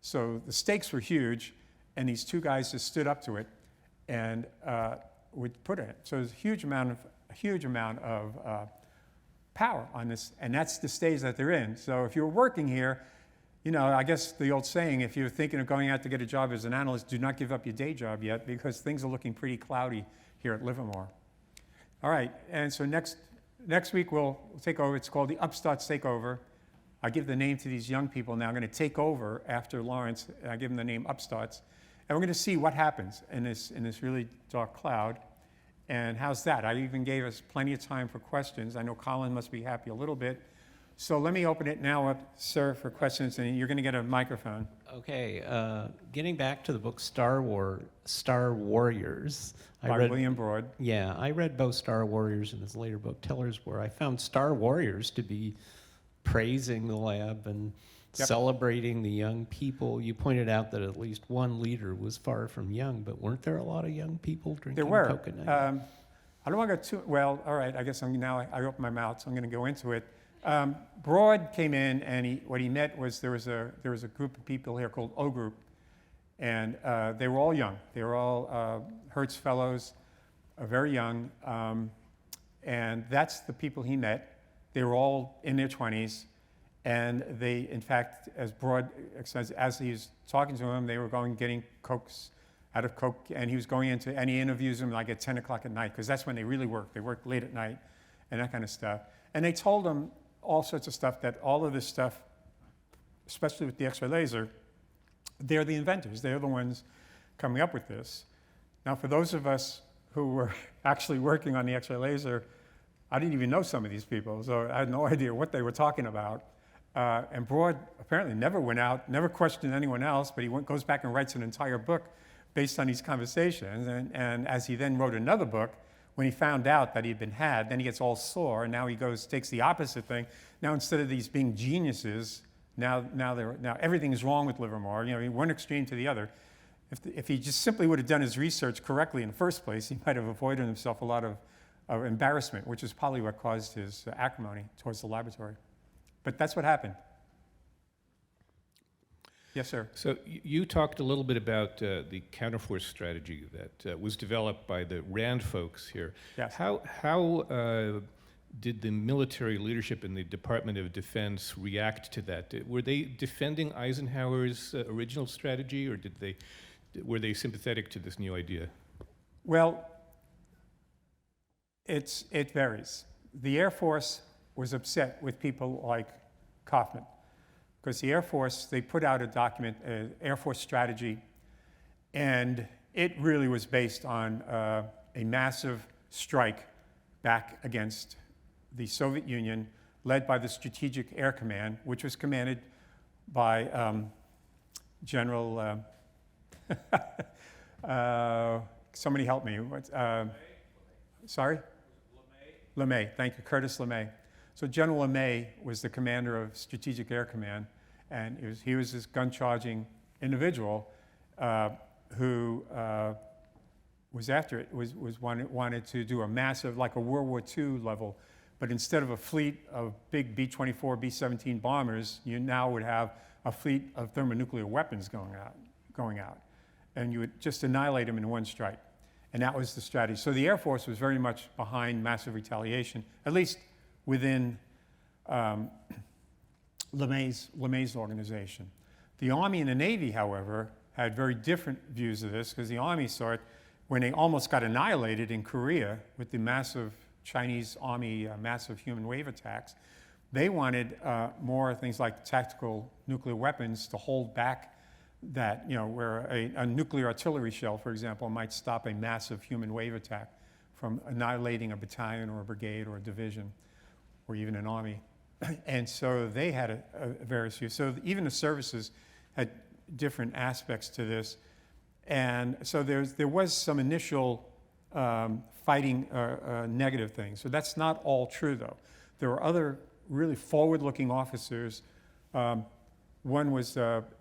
So the stakes were huge, and these two guys just stood up to it and would put it. So there's a huge amount of power on this, and that's the stage that they're in. So if you're working here, I guess the old saying, if you're thinking of going out to get a job as an analyst, do not give up your day job yet, because things are looking pretty cloudy here at Livermore. All right, and so next next week we'll take over. It's called the Upstarts Takeover. I give the name to these young people now. I'm going to take over after Lawrence. I give them the name Upstarts. And we're going to see what happens in this really dark cloud. And how's that? I even gave us plenty of time for questions. I know Colin must be happy a little bit. So let me open it now up, sir, for questions, and you're going to get a microphone. Okay, getting back to the book Star Warriors. By William Broad. Yeah, I read both Star Warriors and his later book, Teller's War. I found Star Warriors to be praising the lab and celebrating the young people. You pointed out that at least one leader was far from young, but weren't there a lot of young people drinking coconut? I don't want to go too, well, all right, I guess I open my mouth, so I'm going to go into it. Broad came in, and what he met was there was a group of people here called O Group, and they were all young. They were all Hertz fellows, very young, and that's the people he met. They were all in their 20s, and they, in fact, as Broad says, as he was talking to them, they were getting cokes out of Coke, and he was going into, and he interviews them like at 10 o'clock at night, because that's when they really work. They work late at night, and that kind of stuff. And they told him all sorts of stuff, that all of this stuff, especially with the X-ray laser, they're the inventors. They're the ones coming up with this. Now, for those of us who were actually working on the X-ray laser, I didn't even know some of these people, so I had no idea what they were talking about. And Broad apparently never went out, never questioned anyone else, but he goes back and writes an entire book based on these conversations. And as he then wrote another book, when he found out that he'd been had, then he gets all sore, and now he takes the opposite thing. Now, instead of these being geniuses, now everything is wrong with Livermore. You know, one extreme to the other. If he just simply would have done his research correctly in the first place, he might have avoided himself a lot of embarrassment, which is probably what caused his acrimony towards the laboratory. But that's what happened. Yes, sir. So you talked a little bit about the counterforce strategy that was developed by the RAND folks here. Yes. How did the military leadership in the Department of Defense react to that? Were they defending Eisenhower's original strategy, or were they sympathetic to this new idea? Well, it varies. The Air Force was upset with people like Kaufman, because the Air Force, they put out a document, Air Force strategy, and it really was based on a massive strike back against the Soviet Union, led by the Strategic Air Command, which was commanded by General, somebody help me. Sorry? LeMay, thank you, Curtis LeMay. So General LeMay was the commander of Strategic Air Command, and he was this gun-charging individual who was after it, wanted to do a massive, like a World War II level, but instead of a fleet of big B-24, B-17 bombers, you now would have a fleet of thermonuclear weapons going out, and you would just annihilate them in one strike. And that was the strategy. So the Air Force was very much behind massive retaliation, at least within LeMay's organization. The Army and the Navy, however, had very different views of this, because the Army saw it when they almost got annihilated in Korea with the massive Chinese Army massive human wave attacks. They wanted more things like tactical nuclear weapons to hold back that, you know, where a nuclear artillery shell, for example, might stop a massive human wave attack from annihilating a battalion or a brigade or a division or even an army. And so they had a various views. So even the services had different aspects to this. And so there was some initial fighting negative things. So that's not all true, though. There were other really forward-looking officers. One was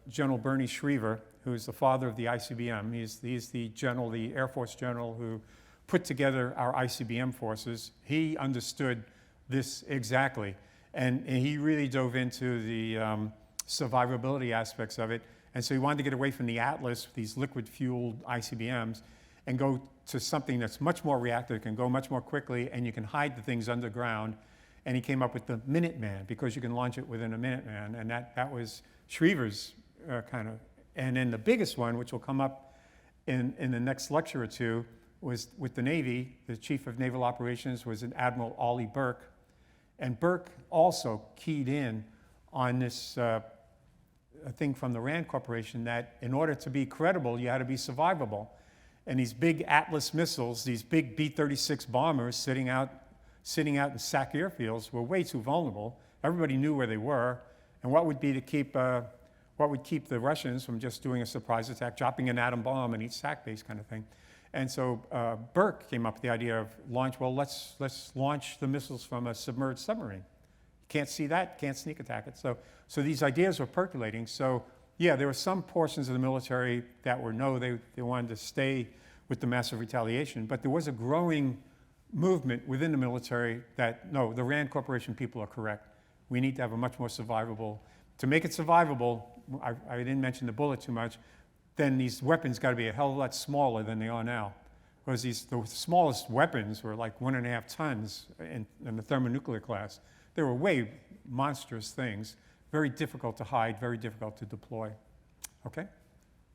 General Bernie Schriever, who is the father of the ICBM. He's the general, the Air Force general who put together our ICBM forces. He understood this exactly, and he really dove into the survivability aspects of it. And so he wanted to get away from the Atlas, these liquid-fueled ICBMs, and go to something that's much more reactive, can go much more quickly, and you can hide the things underground. And he came up with the Minuteman, because you can launch it within a Minuteman, and that was Schriever's kind of. And then the biggest one, which will come up in the next lecture or two, was with the Navy. The chief of naval operations was an Admiral Ollie Burke. And Burke also keyed in on this thing from the Rand Corporation that in order to be credible, you had to be survivable. And these big Atlas missiles, these big B-36 bombers sitting out in SAC airfields were way too vulnerable. Everybody knew where they were. And what would keep the Russians from just doing a surprise attack, dropping an atom bomb in each SAC base kind of thing. And so Burke came up with the idea of let's launch the missiles from a submerged submarine. Can't see that, can't sneak attack it. So these ideas were percolating. So yeah, there were some portions of the military that were they wanted to stay with the massive retaliation, but there was a growing movement within the military that no, the Rand Corporation people are correct. We need to have a much more survivable, to make it survivable, I didn't mention the bullet too much, then these weapons got to be a hell of a lot smaller than they are now. Because the smallest weapons were like 1.5 tons in the thermonuclear class. They were way monstrous things, very difficult to hide, very difficult to deploy. Okay?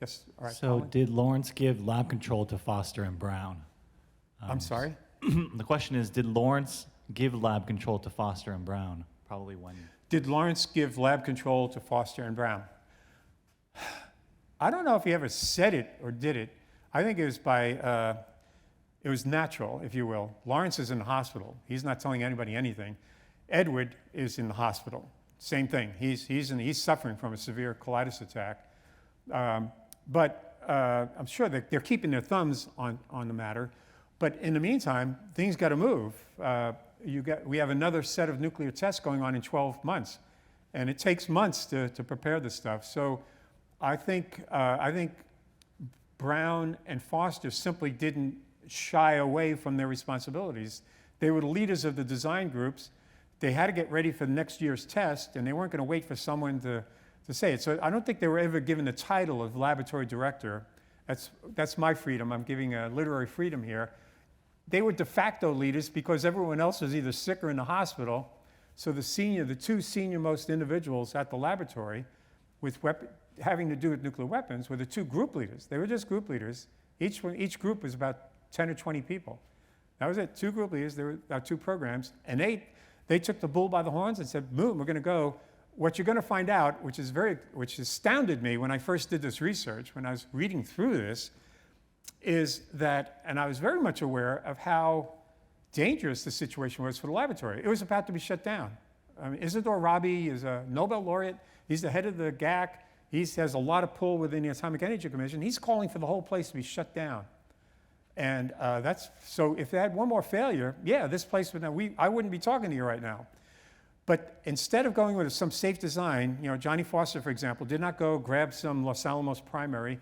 Yes, all right. So Colin? did Lawrence give lab control to Foster and Brown? I'm sorry? The question is, did Lawrence give lab control to Foster and Brown? Probably when. Did Lawrence give lab control to Foster and Brown? I don't know if he ever said it or did it. I think it was it was natural, if you will. Lawrence is in the hospital. He's not telling anybody anything. Edward is in the hospital. Same thing. He's suffering from a severe colitis attack. But I'm sure that they're keeping their thumbs on the matter. But in the meantime, things got to move. We have another set of nuclear tests going on in 12 months. And it takes months to prepare this stuff. So I think Brown and Foster simply didn't shy away from their responsibilities. They were the leaders of the design groups. They had to get ready for the next year's test, and they weren't going to wait for someone to say it. So I don't think they were ever given the title of laboratory director. That's my freedom. I'm giving a literary freedom here. They were de facto leaders because everyone else was either sick or in the hospital. So the two senior most individuals at the laboratory with having to do with nuclear weapons were the two group leaders. They were just group leaders. Each group was about 10 or 20 people. That was it, 2 group leaders. There were about 2 programs. And they took the bull by the horns and said, boom, we're going to go. What you're going to find out, which astounded me when I first did this research, when I was reading through this, is that, and I was very much aware of how dangerous the situation was for the laboratory. It was about to be shut down. I mean, Isidore Rabi is a Nobel laureate. He's the head of the GAC. He has a lot of pull within the Atomic Energy Commission. He's calling for the whole place to be shut down. And so if they had one more failure, yeah, this place I wouldn't be talking to you right now. But instead of going with some safe design, Johnny Foster, for example, did not go grab some Los Alamos primary,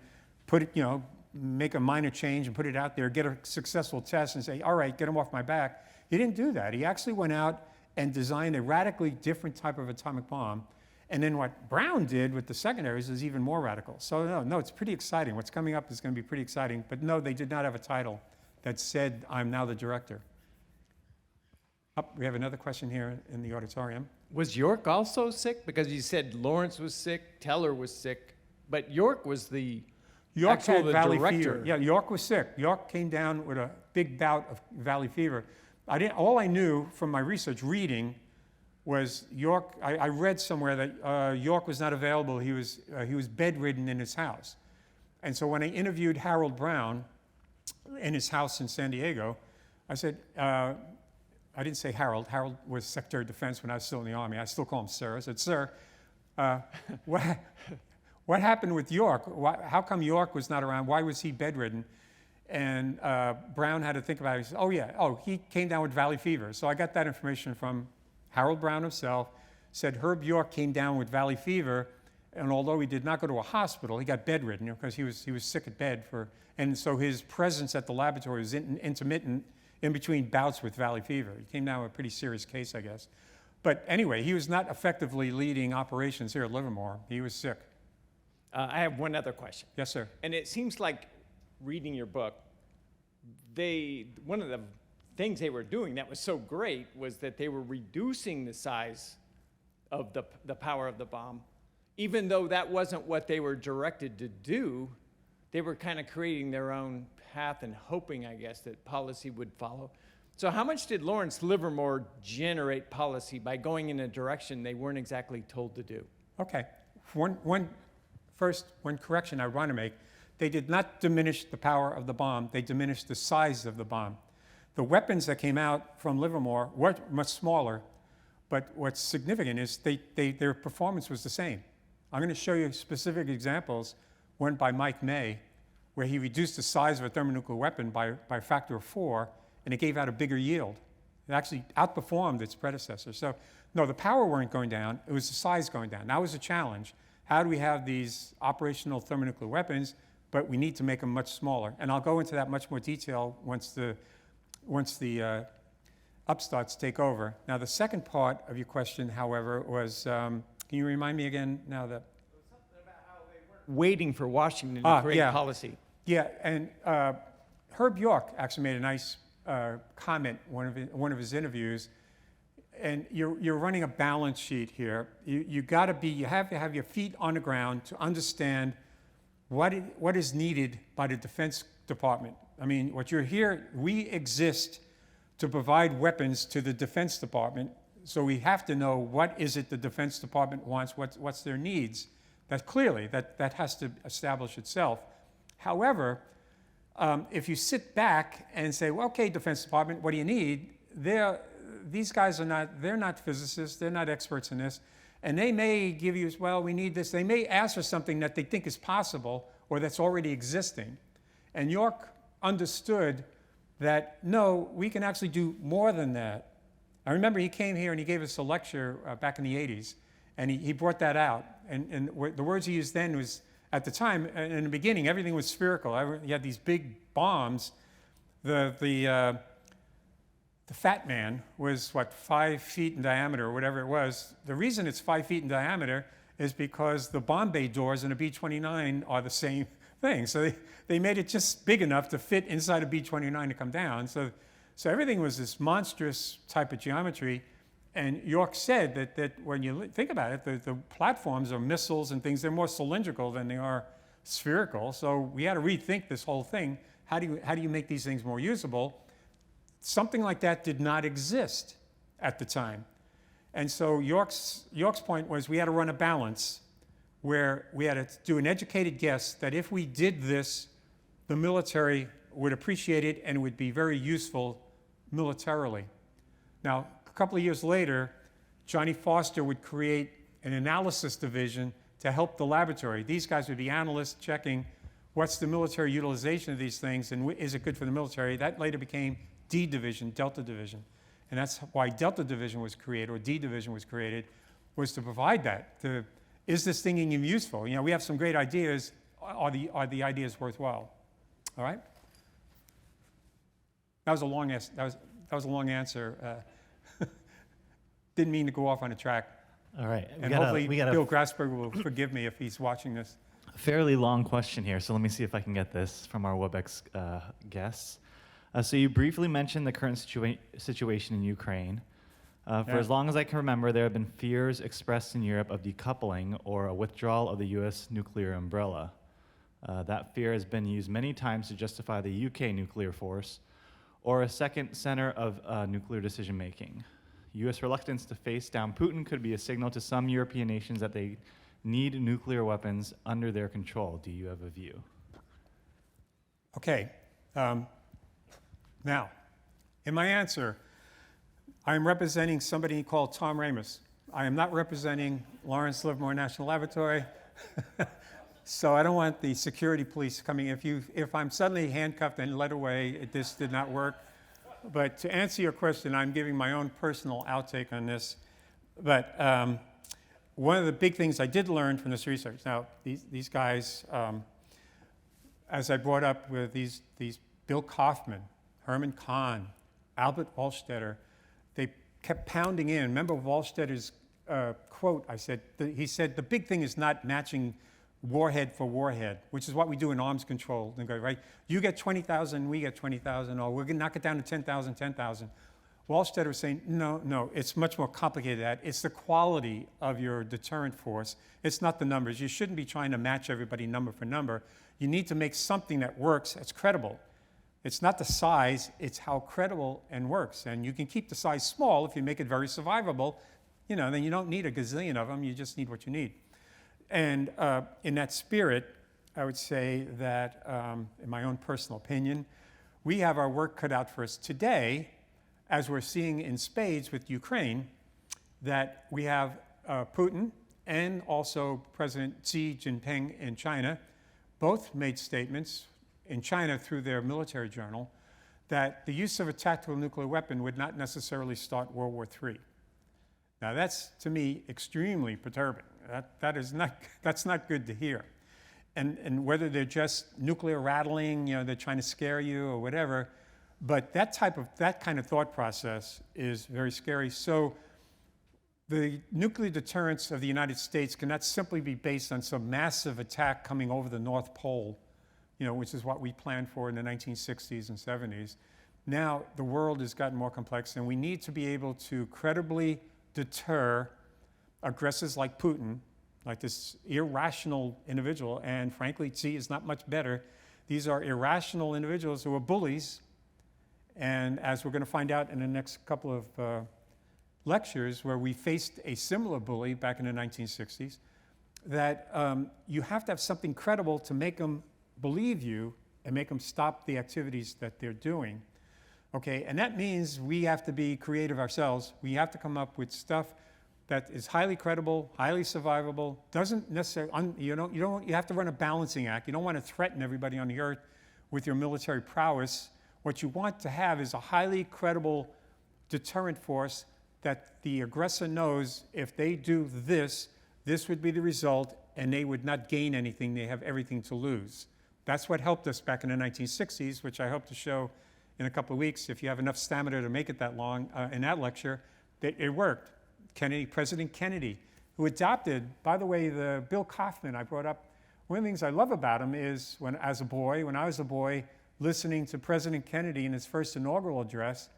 put it, make a minor change and put it out there, get a successful test and say, all right, get them off my back. He didn't do that. He actually went out and designed a radically different type of atomic bomb. And then what Brown did with the secondaries is even more radical. So no, it's pretty exciting. What's coming up is going to be pretty exciting. But no, they did not have a title that said, I'm now the director. We have another question here in the auditorium. Was York also sick? Because you said Lawrence was sick, Teller was sick, but York was the Had valley director. fever. Yeah, York was sick. York came down with a big bout of valley fever. All I knew from my research reading was York. I read somewhere that York was not available. He was bedridden in his house. And so when I interviewed Harold Brown in his house in San Diego, I said, I didn't say Harold. Harold was Secretary of Defense when I was still in the Army. I still call him Sir. I said, sir, what happened with York? How come York was not around? Why was he bedridden? And Brown had to think about it. He said, he came down with valley fever. So I got that information from Harold Brown himself, said Herb York came down with valley fever, and although he did not go to a hospital, he got bedridden because he was sick at bed and so his presence at the laboratory was intermittent in between bouts with valley fever. He came down with a pretty serious case, I guess. But anyway, he was not effectively leading operations here at Livermore. He was sick. I have one other question. Yes, sir. And it seems like reading your book, one of the things they were doing that was so great was that they were reducing the size of the power of the bomb. Even though that wasn't what they were directed to do, they were kind of creating their own path and hoping, I guess, that policy would follow. So how much did Lawrence Livermore generate policy by going in a direction they weren't exactly told to do? Okay. One correction I want to make. They did not diminish the power of the bomb. They diminished the size of the bomb. The weapons that came out from Livermore were much smaller, but what's significant is their performance was the same. I'm going to show you specific examples, one by Mike May, where he reduced the size of a thermonuclear weapon by a factor of 4, and it gave out a bigger yield. It actually outperformed its predecessor. So, no, the power weren't going down, it was the size going down. That was a challenge. How do we have these operational thermonuclear weapons, but we need to make them much smaller? And I'll go into that much more detail once the upstarts take over. Now, the second part of your question, however, was, can you remind me again now that? It was something about how they weren't waiting for Washington to create policy. Yeah, and Herb York actually made a nice comment in one of his interviews. And you're running a balance sheet here. You have to have your feet on the ground to understand what is needed by the Defense Department. I mean, what you're here, we exist to provide weapons to the Defense Department. So we have to know what is it the Defense Department wants, what's their needs. That clearly, that has to establish itself. However, if you sit back and say, well, okay, Defense Department, what do you need? These guys they're not physicists, they're not experts in this, and they may give you, well, we need this. They may ask for something that they think is possible or that's already existing. And York understood that, no, we can actually do more than that. I remember he came here and he gave us a lecture back in the 80s, and he brought that out. And the words he used then was, at the time, in the beginning, everything was spherical. You had these big bombs. The Fat Man was, 5 feet in diameter, or whatever it was. The reason it's 5 feet in diameter is because the bomb bay doors in a B-29 are the same thing. So they made it just big enough to fit inside a B-29 to come down. So everything was this monstrous type of geometry. And York said that when you think about it, the platforms are missiles and things. They're more cylindrical than they are spherical. So we had to rethink this whole thing. How do you make these things more usable? Something like that did not exist at the time. And so York's point was we had to run a balance where we had to do an educated guess that if we did this, the military would appreciate it and it would be very useful militarily. Now, a couple of years later, Johnny Foster would create an analysis division to help the laboratory. These guys would be analysts checking what's the military utilization of these things and is it good for the military. That later became D Division, Delta Division. And that's why Delta Division was created, or D Division was created, was to provide that. Is this thing even useful? You know, we have some great ideas. Are the ideas worthwhile? All right? That was a long answer. Didn't mean to go off on a track. All right. And hopefully Bill Grassberger will forgive me if he's watching this. A fairly long question here, so let me see if I can get this from our WebEx guests. So you briefly mentioned the current situation in Ukraine. For as long as I can remember, there have been fears expressed in Europe of decoupling or a withdrawal of the U.S. nuclear umbrella. That fear has been used many times to justify the UK nuclear force or a second center of nuclear decision-making. U.S. reluctance to face down Putin could be a signal to some European nations that they need nuclear weapons under their control. Do you have a view? Okay. Now, in my answer, I am representing somebody called Tom Ramos. I am not representing Lawrence Livermore National Laboratory. So I don't want the security police coming. If I'm suddenly handcuffed and led away, this did not work. But to answer your question, I'm giving my own personal outtake on this. But one of the big things I did learn from this research, now these guys, as I brought up with these Bill Kaufman, Herman Kahn, Albert Wallstetter, they kept pounding in. Remember Wallstetter's quote, he said, the big thing is not matching warhead for warhead, which is what we do in arms control, right? You get 20,000, we get 20,000, or we're going to knock it down to 10,000, 10,000. Wallstetter was saying, no, it's much more complicated than that. It's the quality of your deterrent force. It's not the numbers. You shouldn't be trying to match everybody number for number. You need to make something that works, that's credible. It's not the size, it's how credible and works. And you can keep the size small if you make it very survivable. Then you don't need a gazillion of them, you just need what you need. And in that spirit, I would say that, in my own personal opinion, we have our work cut out for us today, as we're seeing in spades with Ukraine, that we have Putin and also President Xi Jinping in China, both made statements in China through their military journal that the use of a tactical nuclear weapon would not necessarily start World War III. Now that's, to me, extremely perturbing. That's not good to hear. And whether they're just nuclear rattling, they're trying to scare you or whatever, but that kind of thought process is very scary. So the nuclear deterrence of the United States cannot simply be based on some massive attack coming over the North Pole, which is what we planned for in the 1960s and 70s. Now the world has gotten more complex, and we need to be able to credibly deter aggressors like Putin, like this irrational individual, and frankly, Xi is not much better. These are irrational individuals who are bullies. And as we're going to find out in the next couple of lectures, where we faced a similar bully back in the 1960s, that you have to have something credible to make them believe you and make them stop the activities that they're doing. Okay, and that means we have to be creative ourselves. We have to come up with stuff that is highly credible, highly survivable, doesn't necessarily, you have to run a balancing act. You don't want to threaten everybody on the earth with your military prowess. What you want to have is a highly credible deterrent force that the aggressor knows if they do this, this would be the result, and they would not gain anything. They have everything to lose. That's what helped us back in the 1960s, which I hope to show in a couple of weeks, if you have enough stamina to make it that long in that lecture, that it worked. President Kennedy, who adopted, by the way, the Bill Kaufman I brought up. One of the things I love about him is when I was a boy, listening to President Kennedy in his first inaugural address,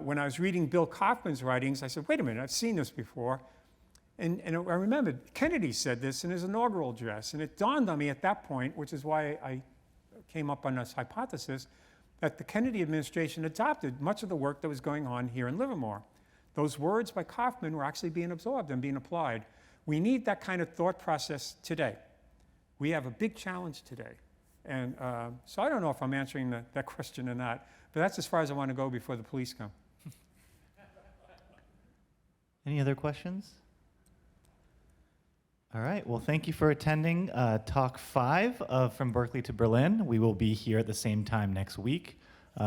when I was reading Bill Kaufman's writings, I said, wait a minute, I've seen this before. And I remembered Kennedy said this in his inaugural address, and it dawned on me at that point, which is why I came up on this hypothesis, that the Kennedy administration adopted much of the work that was going on here in Livermore. Those words by Kaufman were actually being absorbed and being applied. We need that kind of thought process today. We have a big challenge today. And so I don't know if I'm answering that question or not, but that's as far as I want to go before the police come. Any other questions? All right, well, thank you for attending Talk 5 From Berkeley to Berlin. We will be here at the same time next week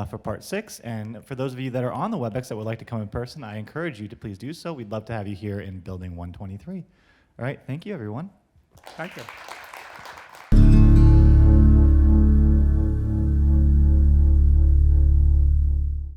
for Part 6. And for those of you that are on the WebEx that would like to come in person, I encourage you to please do so. We'd love to have you here in Building 123. All right, thank you, everyone. Thank you.